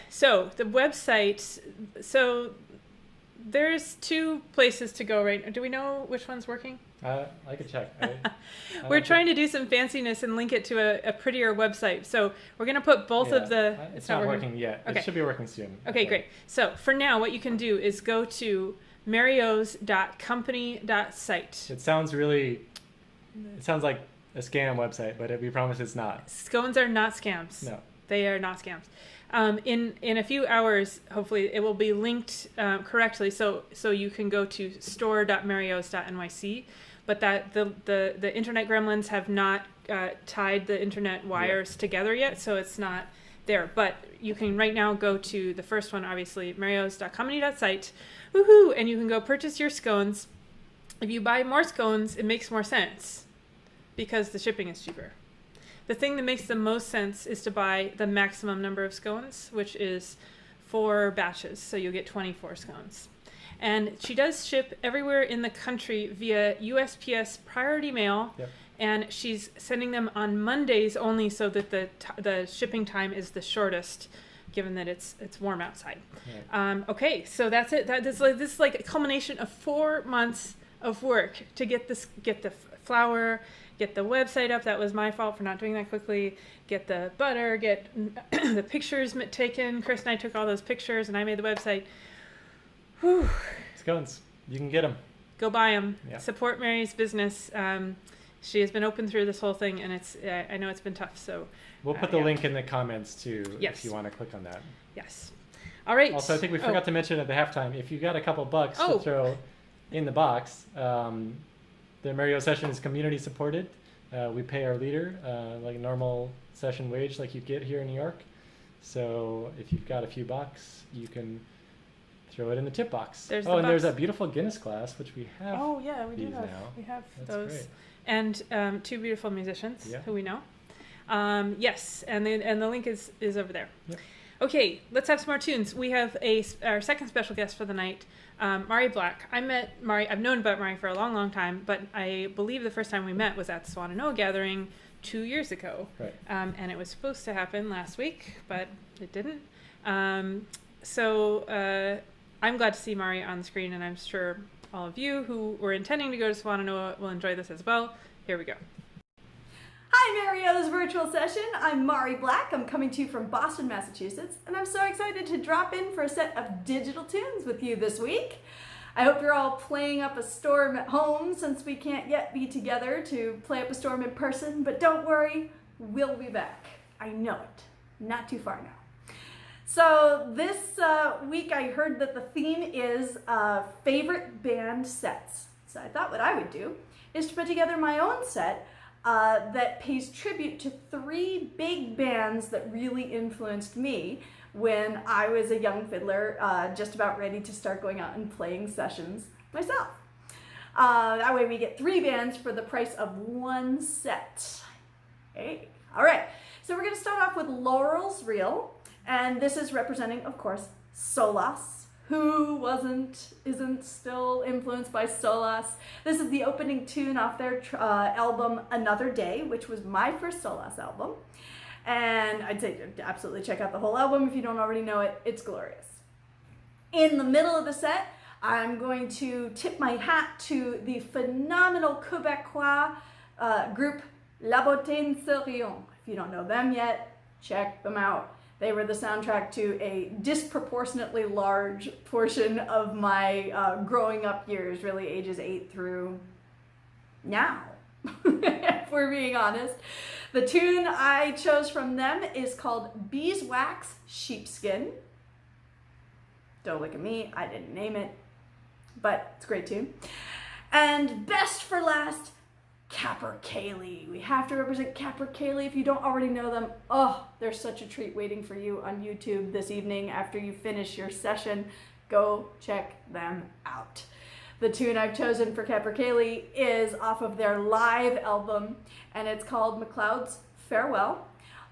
A: So the website, there's 2 places to go right now. Do we know which one's working?
B: I could check.
A: We're trying to do some fanciness and link it to a prettier website. So we're going to put both of the...
B: It's not working yet.
A: Okay.
B: It should be working soon.
A: Okay, great. So for now, what you can do is go to marios.company.site.
B: It sounds like a scam website, but we promise it's not.
A: Scones are not scams.
B: No.
A: They are not scams. In a few hours, hopefully, it will be linked correctly, so you can go to store.marios.nyc, but that the internet gremlins have not tied the internet wires together yet, so it's not there. But you can right now go to the first one, obviously, marios.company.site, woohoo, and you can go purchase your scones. If you buy more scones, it makes more sense because the shipping is cheaper. The thing that makes the most sense is to buy the maximum number of scones, which is 4 batches, so you'll get 24 scones. And she does ship everywhere in the country via USPS priority mail, and she's sending them on Mondays only so that the shipping time is the shortest, given that it's warm outside. Right. Okay, so that's it. This is like a culmination of 4 months of work to get the flour, get the website up. That was my fault for not doing that quickly. Get the butter, get the pictures taken. Chris and I took all those pictures, and I made the website. Whew.
B: Scones. You can get them.
A: Go buy them.
B: Yeah.
A: Support Mary's business. She has been open through this whole thing, and I know it's been tough. So
B: we'll put the link in the comments too, if you want to click on that.
A: Yes. All right.
B: Also, I think we forgot to mention at the halftime, if you got a couple bucks to throw in the box, the Mario session is community supported. We pay our leader like a normal session wage like you get here in New York. So if you've got a few bucks, you can throw it in the tip box. There's that beautiful Guinness glass, which we have.
A: Oh yeah, we do have.
B: Now.
A: We have
B: That's
A: those.
B: Great.
A: And 2 beautiful musicians who we know. Yes, and the link is over there. Yep. Okay, let's have some more tunes. We have our second special guest for the night, Mairi Black. I met Mairi. I've known about Mairi for a long, long time, but I believe the first time we met was at the Swan and Oa gathering 2 years ago.
B: Right.
A: And it was supposed to happen last week, but it didn't. So I'm glad to see Mairi on the screen, and I'm sure all of you who were intending to go to Swan and Oa will enjoy this as well. Here we go.
G: Hi, Mario's virtual session. I'm Mairi Black. I'm coming to you from Boston, Massachusetts, and I'm so excited to drop in for a set of digital tunes with you this week. I hope you're all playing up a storm at home since we can't yet be together to play up a storm in person, but don't worry, we'll be back. I know it. Not too far now. So this week I heard that the theme is favorite band sets. So I thought what I would do is to put together my own set that pays tribute to 3 big bands that really influenced me when I was a young fiddler, just about ready to start going out and playing sessions myself. That way we get 3 bands for the price of 1 set. Hey. All right, so we're going to start off with Laurel's Reel, and this is representing, of course, Solas. Who isn't still influenced by Solas? This is the opening tune off their album Another Day, which was my first Solas album. And I'd say absolutely check out the whole album if you don't already know it. It's glorious. In the middle of the set, I'm going to tip my hat to the phenomenal Quebecois group La Beauté Sérieux. If you don't know them yet, check them out. They were the soundtrack to a disproportionately large portion of my growing up years, really ages 8 through now, if we're being honest. The tune I chose from them is called Beeswax, Sheepskin. Don't look at me, I didn't name it. but it's a great tune. And best for last, Capercaillie. We have to represent Capercaillie. If you don't already know them, oh, there's such a treat waiting for you on YouTube this evening after you finish your session. Go check them out. The tune I've chosen for Capercaillie is off of their live album, and it's called MacLeod's Farewell.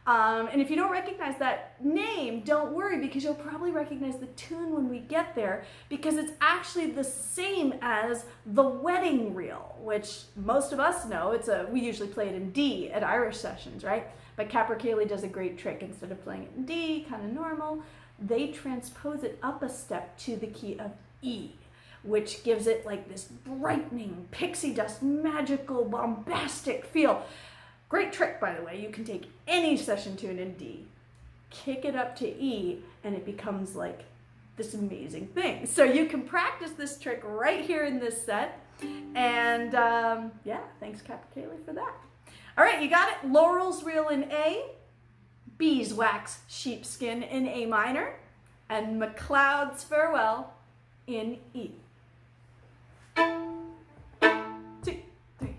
G: And if you don't recognize that name, don't worry, because you'll probably recognize the tune when we get there, because it's actually the same as the wedding reel, which most of us know. We usually play it in D at Irish sessions, right? But Capercaillie does a great trick. Instead of playing it in D, kind of normal, they transpose it up a step to the key of E, which gives it like this brightening, pixie dust, magical, bombastic feel. Great trick, by the way. You can take any session tune in D, kick it up to E, and it becomes like this amazing thing. So you can practice this trick right here in this set. And yeah, thanks Capercaillie for that. All right, you got it. Laurel's Reel in A, Beeswax, Sheepskin in A minor, and MacLeod's Farewell in E. 2, 3.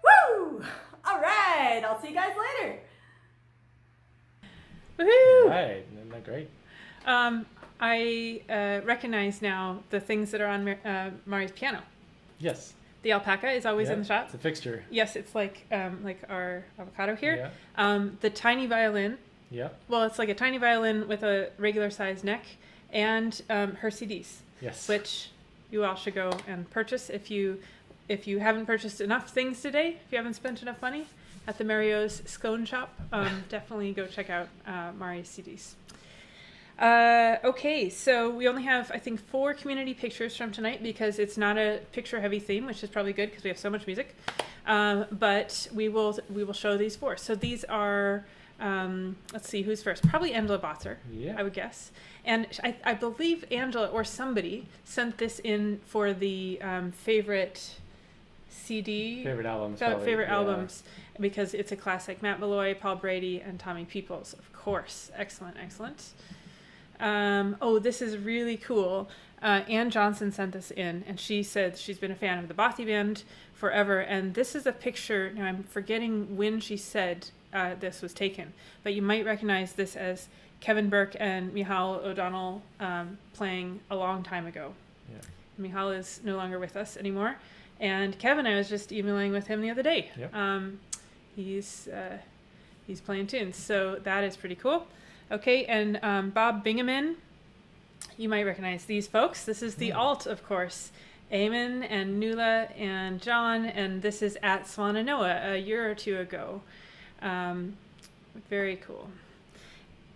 G: Woo! All right, I'll see you guys later.
A: Woohoo!
B: Right, isn't that great?
A: I recognize now the things that are on Mari's piano.
B: Yes.
A: The alpaca is always in the shot.
B: It's a fixture.
A: Yes, it's like our avocado here.
B: Yeah.
A: The tiny violin.
B: Yeah.
A: Well, it's like a tiny violin with a regular sized neck, and her CDs.
B: Yes.
A: Which you all should go and purchase if you haven't purchased enough things today. If you haven't spent enough money at the Mario's Scone Shop, definitely go check out Mari's CDs. Okay, so we only have, I think, 4 community pictures from tonight because it's not a picture-heavy theme, which is probably good because we have so much music. But we will show these 4. So these are, let's see, who's first? Probably Angela Botzer, I would guess. And I believe Angela or somebody sent this in for the favorite CD.
B: Favorite albums.
A: Favorite albums, because it's a classic. Matt Malloy, Paul Brady, and Tommy Peoples, of course. Excellent, excellent. This is really cool. Ann Johnson sent this in, and she said she's been a fan of the Bothy Band forever. And this is a picture. Now I'm forgetting when she said this was taken, but you might recognize this as Kevin Burke and Michal O'Donnell playing a long time ago.
B: Yeah.
A: Michal is no longer with us anymore, and Kevin, I was just emailing with him the other day.
B: Yep.
A: He's playing tunes, so that is pretty cool. Okay, and Bob Bingaman, you might recognize these folks. This is the alt, of course. Eamon and Nuala and John, and this is at Swannanoa a year or 2 ago. Very cool.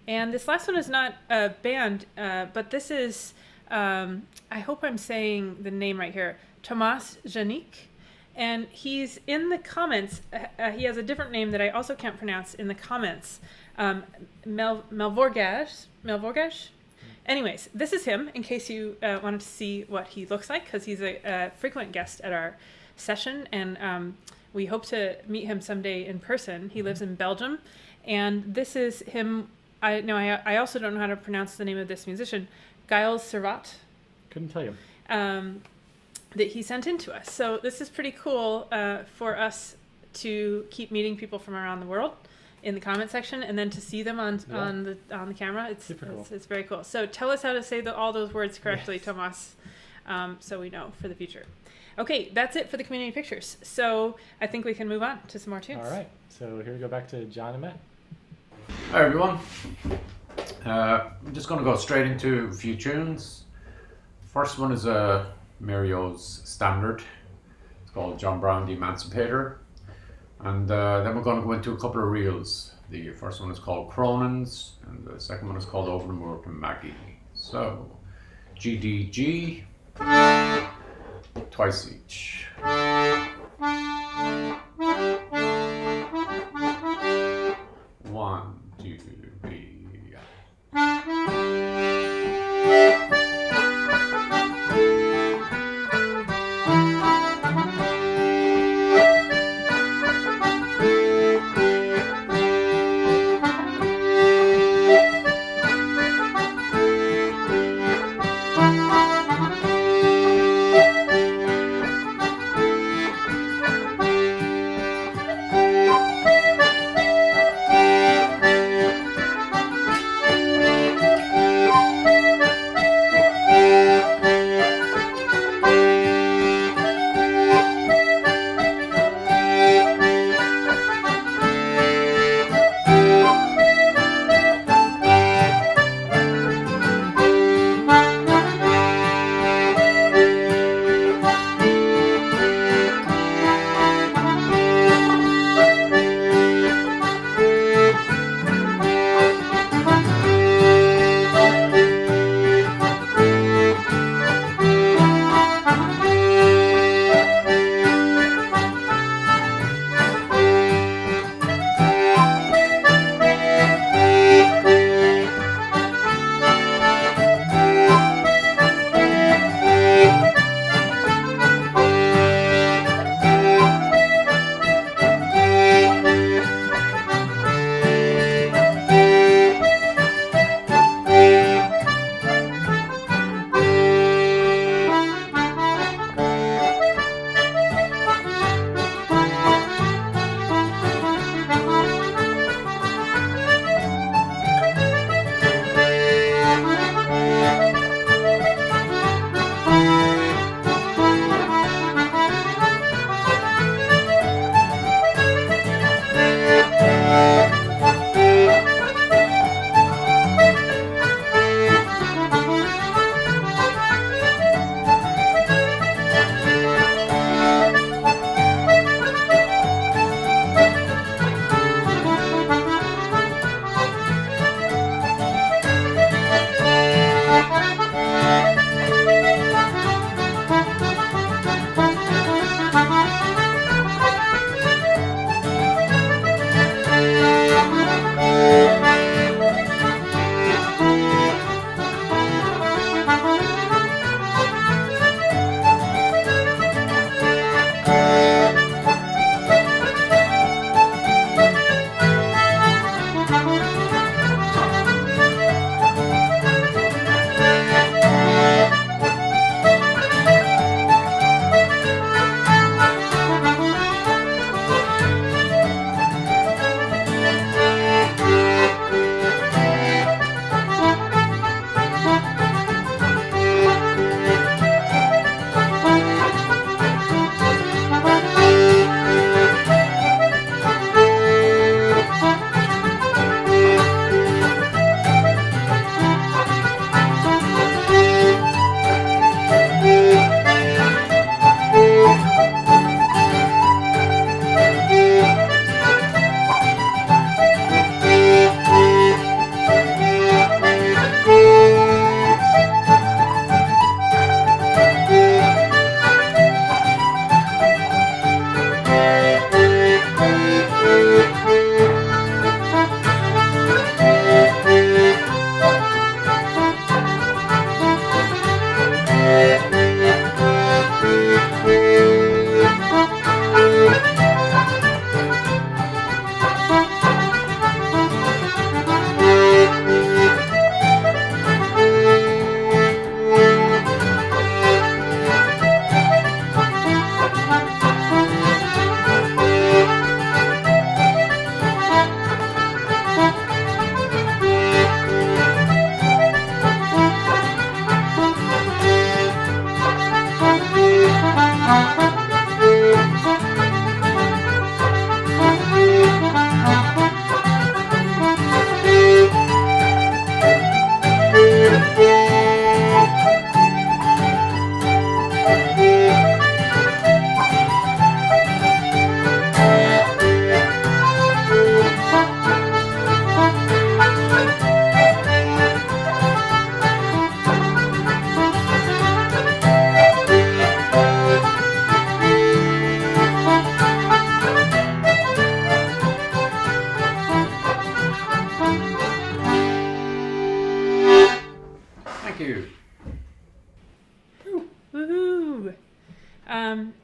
A: And this last one is not a band, but this is, I hope I'm saying the name right here, Tomas Janik. And he's in the comments. He has a different name that I also can't pronounce in the comments. Melvorgaj. Anyways, this is him, in case you wanted to see what he looks like, because he's a frequent guest at our session, and we hope to meet him someday in person. He lives in Belgium, and this is him. I also don't know how to pronounce the name of this musician, Giles Servat.
B: Couldn't tell you.
A: That he sent in to us. So this is pretty cool for us to keep meeting people from around the world in the comment section, and then to see them on the camera. It's super cool. It's very cool. So tell us how to say all those words correctly, yes. Tomas, so we know for the future. Okay, that's it for the community pictures. So I think we can move on to some more tunes.
B: All right. So here we go back to John and Matt.
C: Hi everyone. I'm just going to go straight into a few tunes. First one is Mario's standard. It's called John Brown, the Emancipator. And then we're going to go into a couple of reels. The first one is called Cronin's, and the second one is called Over the Moor to Maggie. So, GDG, twice each. 1, 2, 3.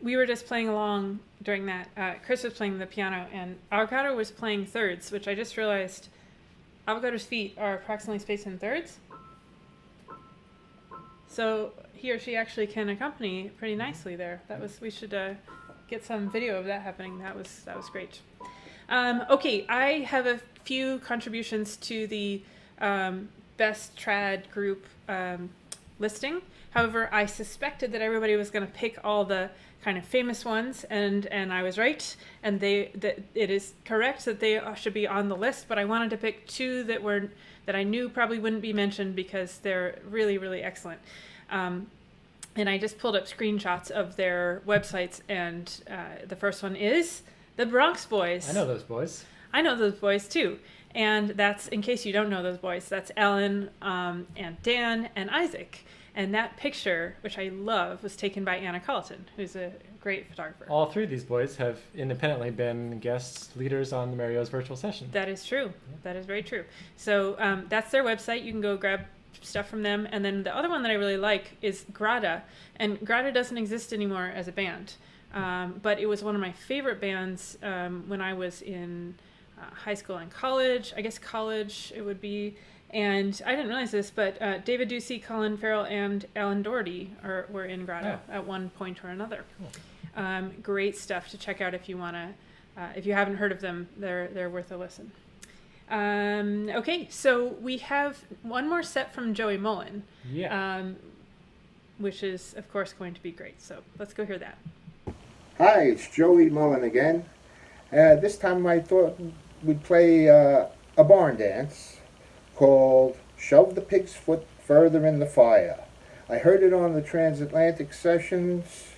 A: We were just playing along during that. Chris was playing the piano, and Avocado was playing thirds, which I just realized Avocado's feet are approximately spaced in thirds. So he or she actually can accompany pretty nicely there. We should get some video of that happening. That was great. Okay, I have a few contributions to the best trad group listing. However, I suspected that everybody was going to pick all the kind of famous ones, and I was right. And that it is correct that they should be on the list. But I wanted to pick two that I knew probably wouldn't be mentioned because they're really, really excellent. And I just pulled up screenshots of their websites, and the first one is the Bronx Boys.
B: I know those boys.
A: I know those boys too. And that's, in case you don't know those boys, that's Alan and Dan and Isaac. And that picture, which I love, was taken by Anna Colleton, who's a great photographer.
B: All three of these boys have independently been guest leaders on the Mario's virtual session.
A: That is true. That is very true. So that's their website. You can go grab stuff from them. And then the other one that I really like is Grada. And Grada doesn't exist anymore as a band. But it was one of my favorite bands when I was in high school and college. I guess college it would be. And I didn't realize this, but David Ducey, Colin Farrell, and Alan Doherty were in Grotto at one point or another. Cool. Great stuff to check out if you want to. If you haven't heard of them, they're worth a listen. Okay, so we have one more set from Joey Mullen.
B: Yeah.
A: Which is, of course, going to be great. So let's go hear that.
E: Hi, it's Joey Mullen again. This time I thought we'd play a barn dance called Shove the Pig's Foot Further in the Fire. I heard it on the Transatlantic Sessions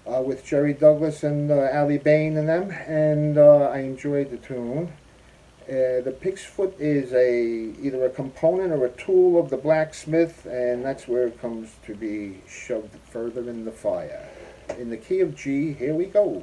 E: with Jerry Douglas and Ali Bain and them, and I enjoyed the tune. The pig's foot is either a component or a tool of the blacksmith, and that's where it comes to be shoved further in the fire. In the key of G, here we go.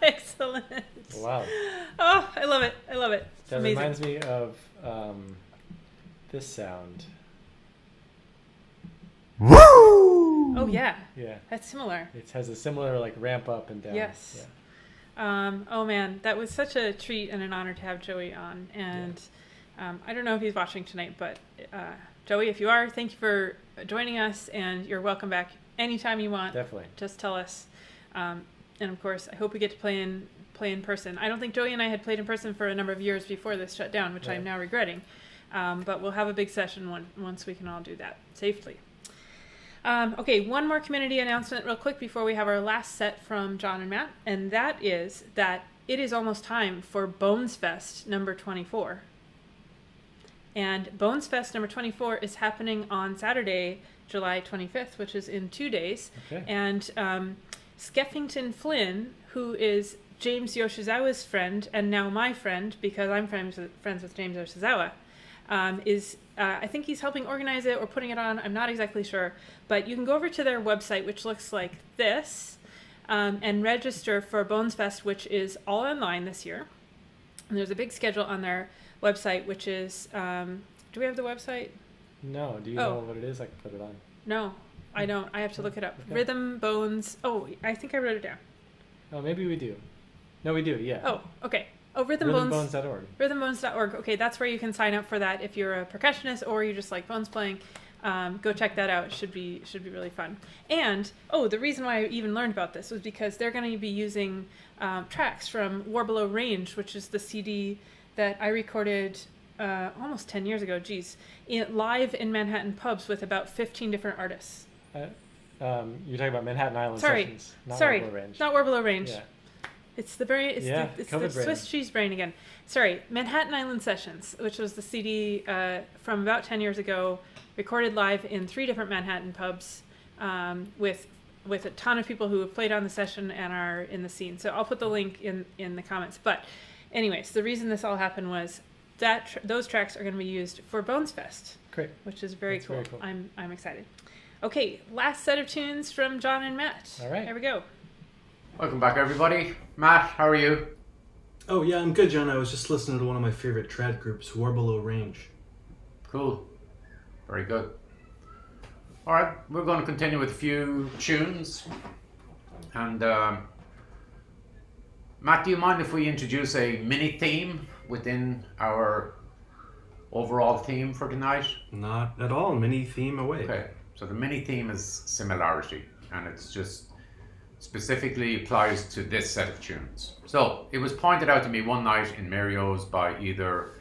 A: Excellent.
B: Wow.
A: Oh, I love it. I love it.
B: That
A: amazing.
B: reminds me of this sound.
A: Woo! Oh yeah.
B: Yeah.
A: That's similar.
B: It has a similar like ramp up and down.
A: Yes.
B: Yeah.
A: Oh man, that was such a treat and an honor to have Joey on. And I don't know if he's watching tonight, but Joey, if you are, thank you for joining us, and you're welcome back anytime you want.
B: Definitely.
A: Just tell us. And of course, I hope we get to play in person. I don't think Joey and I had played in person for a number of years before this shut down, which I'm now regretting. But we'll have a big session once we can all do that safely. Okay, one more community announcement real quick before we have our last set from John and Matt, and that is that it is almost time for Bones Fest number 24. And Bones Fest number 24 is happening on Saturday, July 25th, which is in 2 days.
B: Okay.
A: And Skeffington Flynn, who is James Yoshizawa's friend, and now my friend, because I'm friends with James Yoshizawa, I think he's helping organize it or putting it on. I'm not exactly sure. But you can go over to their website, which looks like this, and register for Bones Fest, which is all online this year. And there's a big schedule on their website, which is... do we have the website?
B: No. Do you know what it is? I can put it on.
A: No, I don't. I have to look it up.
B: Okay.
A: Rhythm Bones... Oh, I think I wrote it down.
B: Oh, maybe we do. No, we do, yeah.
A: Oh, okay. Oh, Rhythmbones.
B: Rhythmbones.org.
A: Rhythmbones.org. Okay, that's where you can sign up for that if you're a percussionist or you just like bones playing. Go check that out. It should be really fun. And the reason why I even learned about this was because they're going to be using tracks from Warbelow Range, which is the CD that I recorded almost 10 years ago. Live in Manhattan pubs with about 15 different artists.
B: You're talking about Manhattan Island sessions, not Warbelow Range.
A: Not Warbelow Range.
B: Yeah.
A: It's the Swiss cheese brain again. Sorry, Manhattan Island Sessions, which was the CD from about 10 years ago, recorded live in 3 different Manhattan pubs with a ton of people who have played on the session and are in the scene. So I'll put the link in the comments. But anyways, the reason this all happened was that those tracks are going to be used for Bones Fest.
B: Great.
A: Which is very cool.
B: Very cool.
A: I'm excited. Okay, last set of tunes from John and Matt.
B: All right.
A: Here we go.
C: Welcome back, everybody. Matt, how are you?
D: Oh yeah, I'm good, John. I was just listening to one of my favorite trad groups, Warbelow Range.
C: Cool. Very good. All right, we're going to continue with a few tunes. And Matt, do you mind if we introduce a mini theme within our overall theme for tonight?
D: Not at all. Mini theme away.
C: Okay, so the mini theme is similarity, and it's just specifically applies to this set of tunes. So it was pointed out to me one night in Mairi O's by either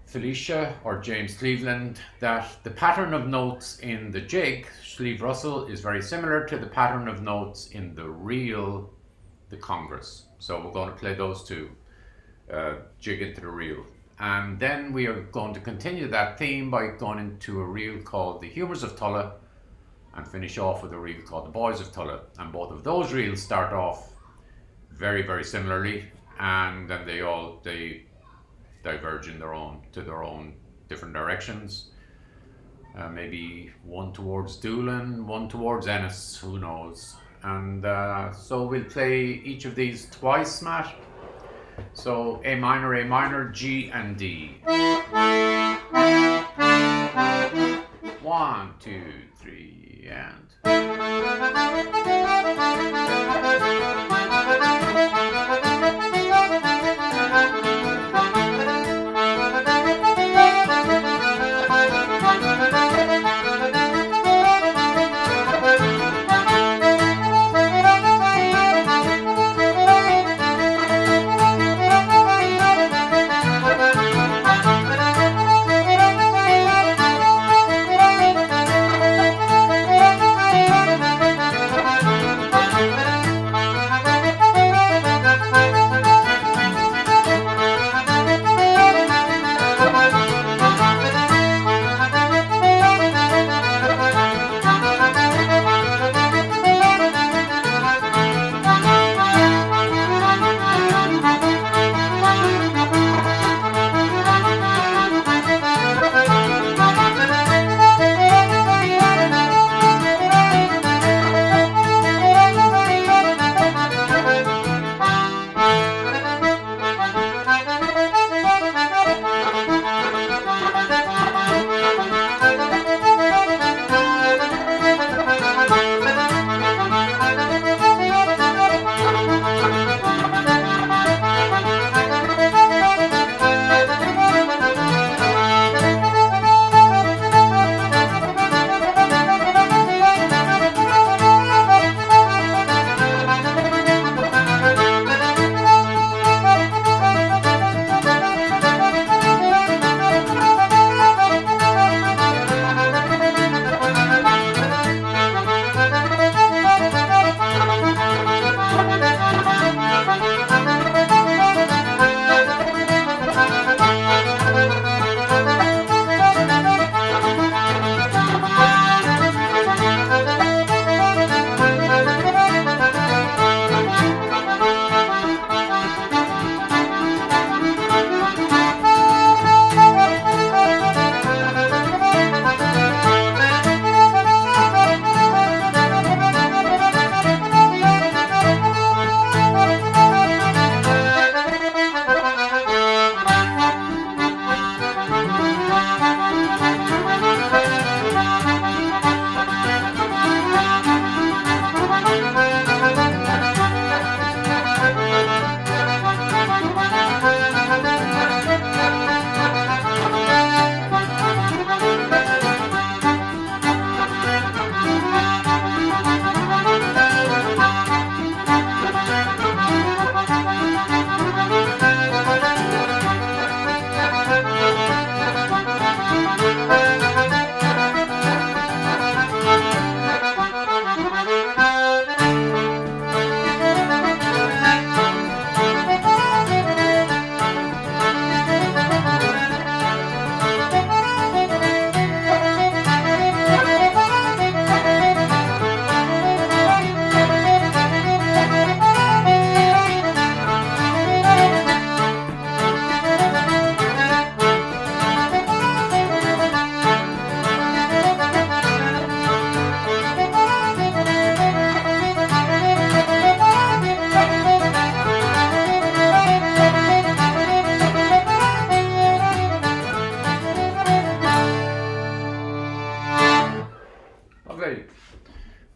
C: Felicia or James Cleveland that the pattern of notes in the jig, Sliabh Russell, is very similar to the pattern of notes in the reel, the Congress. So we're going to play those two, jig into the reel. And then we are going to continue that theme by going into a reel called the Humours of Tulla, and finish off with a reel called The Boys of Tulla. And both of those reels start off very, very similarly, and then they diverge in their own different directions. Maybe one towards Doolin, one towards Ennis, who knows. And so we'll play each of these twice, Matt. So A minor, G and D. 1, 2, 3. And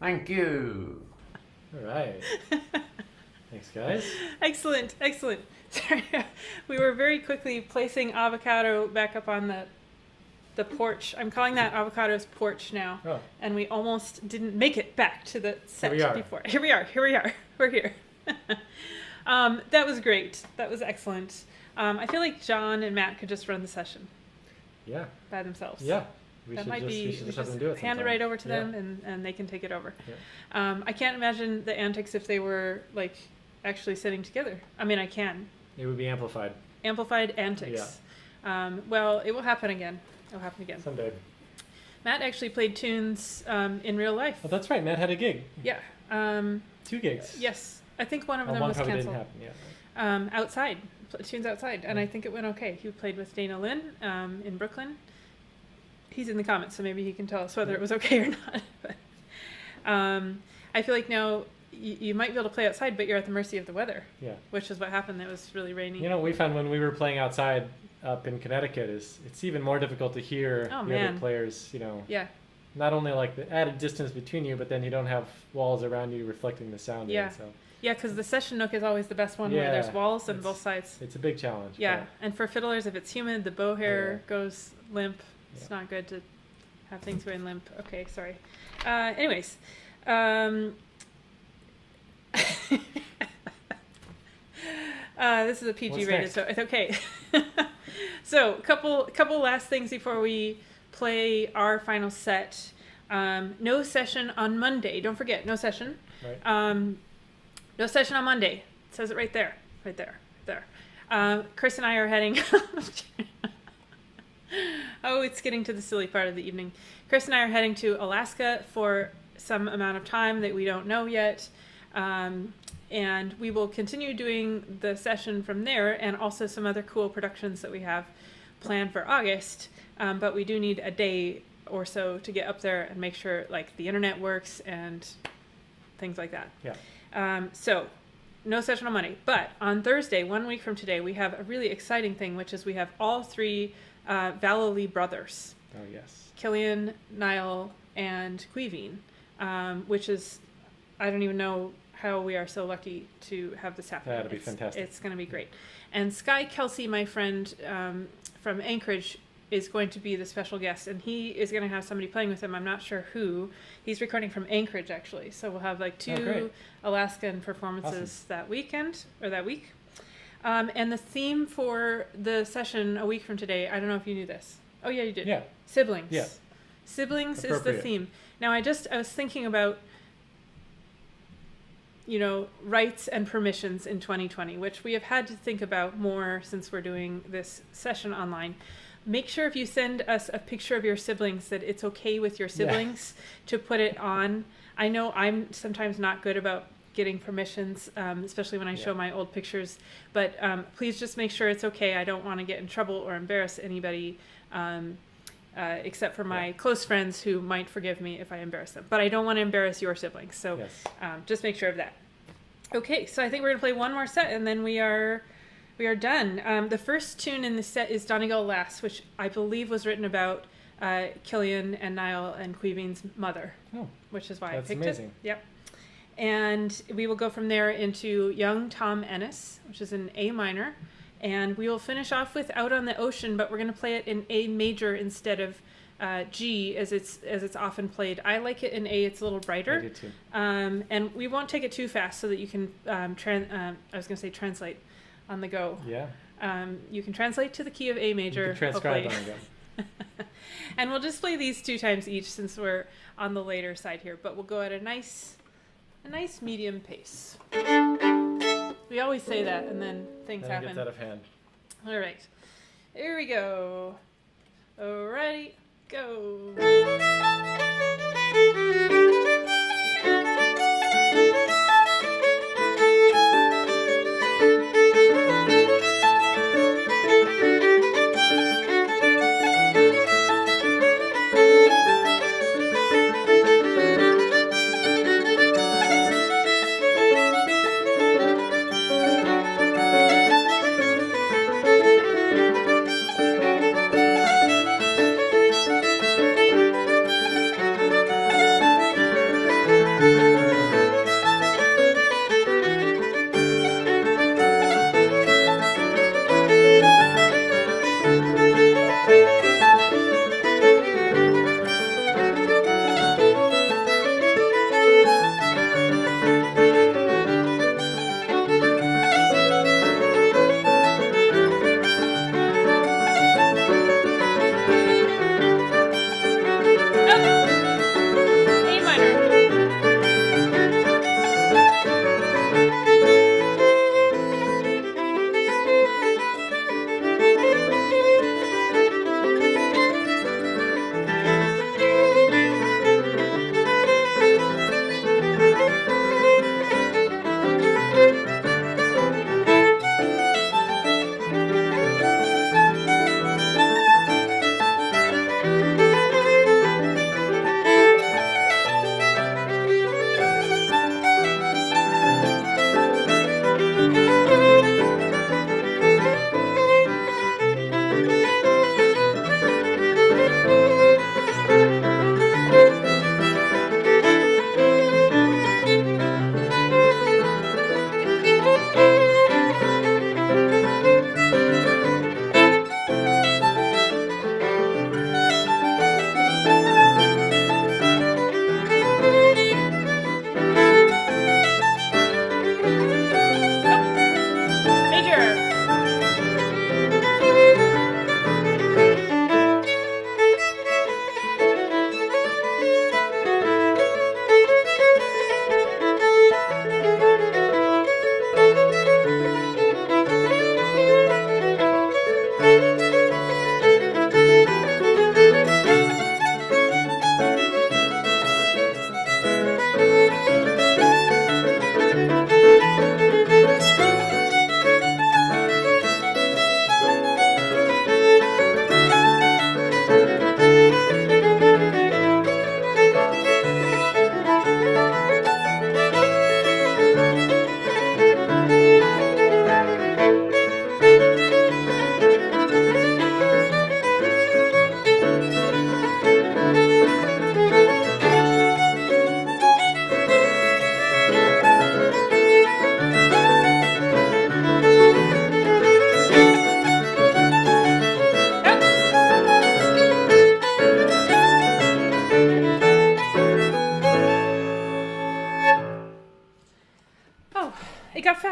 C: Thank you.
B: All right. Thanks, guys.
A: Excellent. Sorry, we were very quickly placing avocado back up on the porch. I'm calling that avocado's porch now.
B: Oh.
A: And we almost didn't make it back to the set before. Here we are. We're here. That was great. That was excellent. I feel like John and Matt could just run the session.
B: Yeah.
A: By themselves.
B: Yeah.
A: We should just have them do it. Hand it right over to them, and they can take it over.
B: Yeah.
A: I can't imagine the antics if they were like actually sitting together. I mean, I can.
B: It would be amplified.
A: Amplified antics. Yeah. Well, it will happen again.
B: Someday.
A: Matt actually played tunes in real life.
B: Oh, that's right. Matt had a gig.
A: Yeah.
B: 2 gigs.
A: Yes. I think one of them
B: one
A: was
B: probably
A: canceled.
B: Didn't happen, yeah.
A: Outside. Tunes outside. And I think it went okay. He played with Dana Lynn in Brooklyn. He's in the comments, so maybe he can tell us whether it was okay or not. But, I feel like now you might be able to play outside, but you're at the mercy of the weather. Yeah. Which is what happened. It was really rainy.
B: You know, we found when we were playing outside up in Connecticut is it's even more difficult to hear the other players, you know.
A: Yeah.
B: Not only like the added distance between you, but then you don't have walls around you reflecting the sound.
A: Yeah.
B: So.
A: Yeah, because the session nook is always the best one where there's walls on both sides.
B: It's a big challenge.
A: Yeah, and for fiddlers, if it's humid, the bow hair goes limp. It's not good to have things going limp. Okay, sorry. Anyways. This is a PG rated, so it's okay. So, couple last things before we play our final set. No session on Monday. Don't forget, no session.
B: Right.
A: No session on Monday. It says it right there. Chris and I are heading... Oh, it's getting to the silly part of the evening. Chris and I are heading to Alaska for some amount of time that we don't know yet. And we will continue doing the session from there and also some other cool productions that we have planned for August. But we do need a day or so to get up there and make sure like the internet works and things like that.
B: Yeah.
A: So no session on Monday, but on Thursday, 1 week from today, we have a really exciting thing, which is we have all 3 Vallely brothers.
B: Oh, yes.
A: Killian, Niall, and Queeveen, which is, I don't even know how we are so lucky to have this happen.
B: That'll be fantastic.
A: It's going to be great. And Sky Kelsey, my friend from Anchorage, is going to be the special guest, and he is going to have somebody playing with him. I'm not sure who. He's recording from Anchorage, actually. So we'll have like 2 Alaskan performances that weekend, or that week. And the theme for the session a week from today, I don't know if you knew this. Oh, yeah, you did.
B: Yeah.
A: Siblings.
B: Yeah.
A: Siblings is the theme. Now, I was thinking about, you know, rights and permissions in 2020, which we have had to think about more since we're doing this session online. Make sure if you send us a picture of your siblings that it's okay with your siblings to put it on. I know I'm sometimes not good about getting permissions, especially when I show my old pictures, but please just make sure it's okay. I don't want to get in trouble or embarrass anybody, except for my close friends who might forgive me if I embarrass them. But I don't want to embarrass your siblings, so just make sure of that. Okay, so I think we're going to play one more set, and then we are done. The first tune in the set is Donegal Lass, which I believe was written about Killian and Niall and Queeveen's mother, which is why I picked it. Yep. And we will go from there into Young Tom Ennis, which is in A minor. And we will finish off with Out on the Ocean, but we're going to play it in A major instead of G, as it's often played. I like it in A; it's a little brighter.
B: I do too.
A: And we won't take it too fast so that you can translate on the go.
B: Yeah.
A: You can translate to the key of A major.
B: You can transcribe on the go.
A: And we'll just play these 2 times each since we're on the later side here. But we'll go at a nice medium pace. We always say that, and then things happen.
B: It gets out of hand.
A: All right. Here we go. Alrighty, go.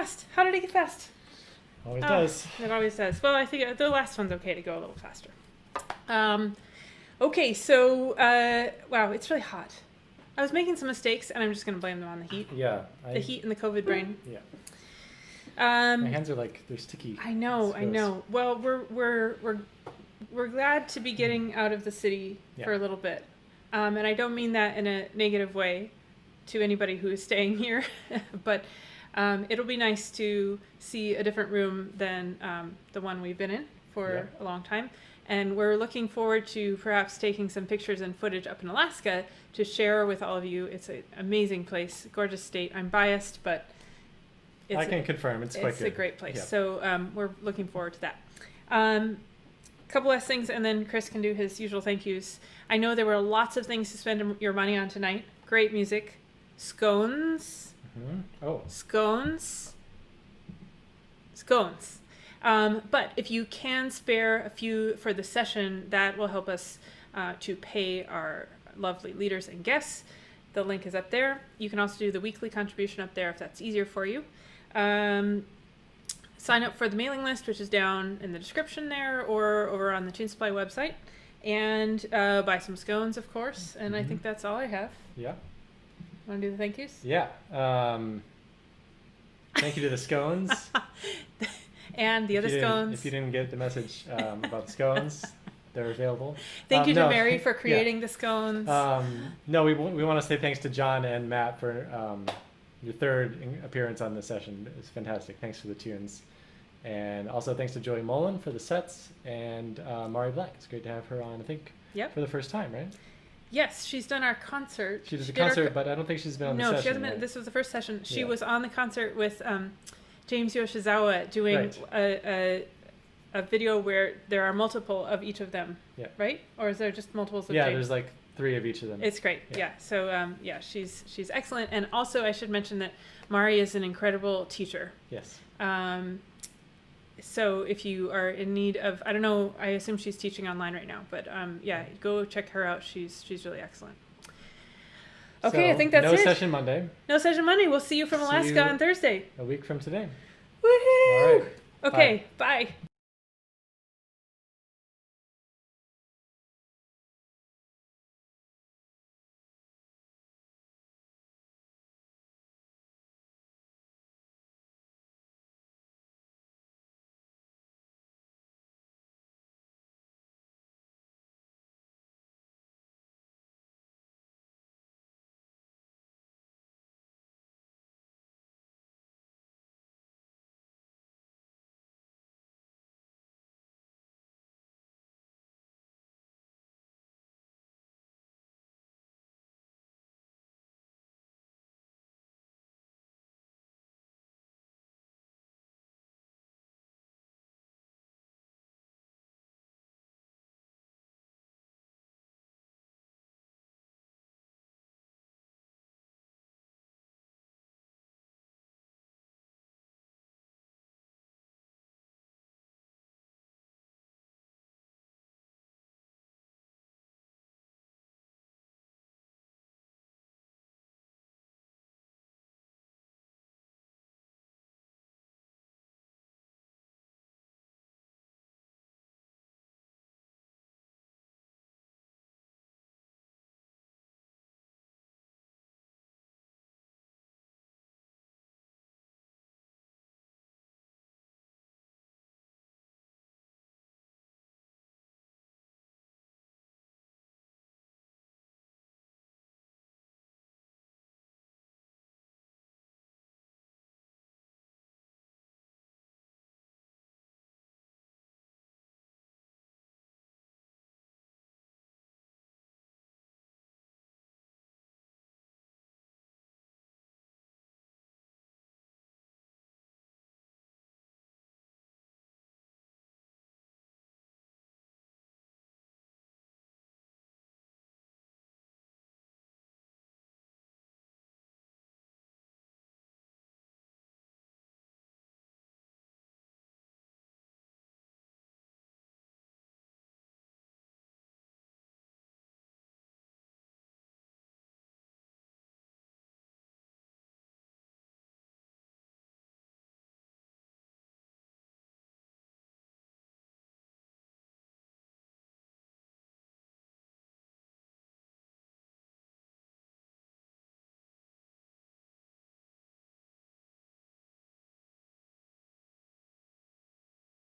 A: fast? How did it get fast?
B: Always does.
A: It always does. Well, I think the last one's okay to go a little faster. Okay, so, wow, it's really hot. I was making some mistakes, and I'm just going to blame them on the heat.
B: Yeah.
A: The heat and the COVID brain.
B: Yeah. My hands are they're sticky.
A: I know. Well, we're glad to be getting out of the city for a little bit. And I don't mean that in a negative way to anybody who is staying here, but it'll be nice to see a different room than the one we've been in for a long time. And we're looking forward to perhaps taking some pictures and footage up in Alaska to share with all of you. It's an amazing place, gorgeous state. I'm biased, but
B: I can confirm it's quite good.
A: It's a great place. Yeah. So we're looking forward to that. Couple last things, and then Chris can do his usual thank yous. I know there were lots of things to spend your money on tonight. Great music. Scones.
B: Mm-hmm. Oh.
A: Scones. But if you can spare a few for the session, that will help us to pay our lovely leaders and guests. The link is up there. You can also do the weekly contribution up there if that's easier for you. Sign up for the mailing list, which is down in the description there or over on the Tune Supply website. And buy some scones, of course. And I think that's all I have.
B: Yeah.
A: Want to do the thank yous?
B: Yeah. Thank you to the scones.
A: And the other scones.
B: If you didn't get the message about the scones, they're available.
A: Thank you to Mairi for creating the scones.
B: No, we want to say thanks to John and Matt for your third appearance on the session. It's fantastic. Thanks for the tunes. And also thanks to Joey Mullen for the sets and Mairi Black. It's great to have her on, I think, for the first time, right?
A: Yes, she's done our concert.
B: She did the concert, but I don't think she's been on the session.
A: No, she hasn't been.
B: Right?
A: This was the first session. She was on the concert with James Yoshizawa doing a video where there are multiple of each of them, right? Or is there just multiples of James?
B: There's 3 of each of them.
A: It's great, So, she's excellent. And also, I should mention that Mairi is an incredible teacher.
B: Yes.
A: So if you are in need of, I don't know, I assume she's teaching online right now, but go check her out. She's really excellent. Okay,
B: so,
A: I think that's it.
B: No session Monday.
A: No session Monday. We'll see you from Alaska on Thursday.
B: A week from today.
A: Woohoo!
B: All right.
A: Okay, bye.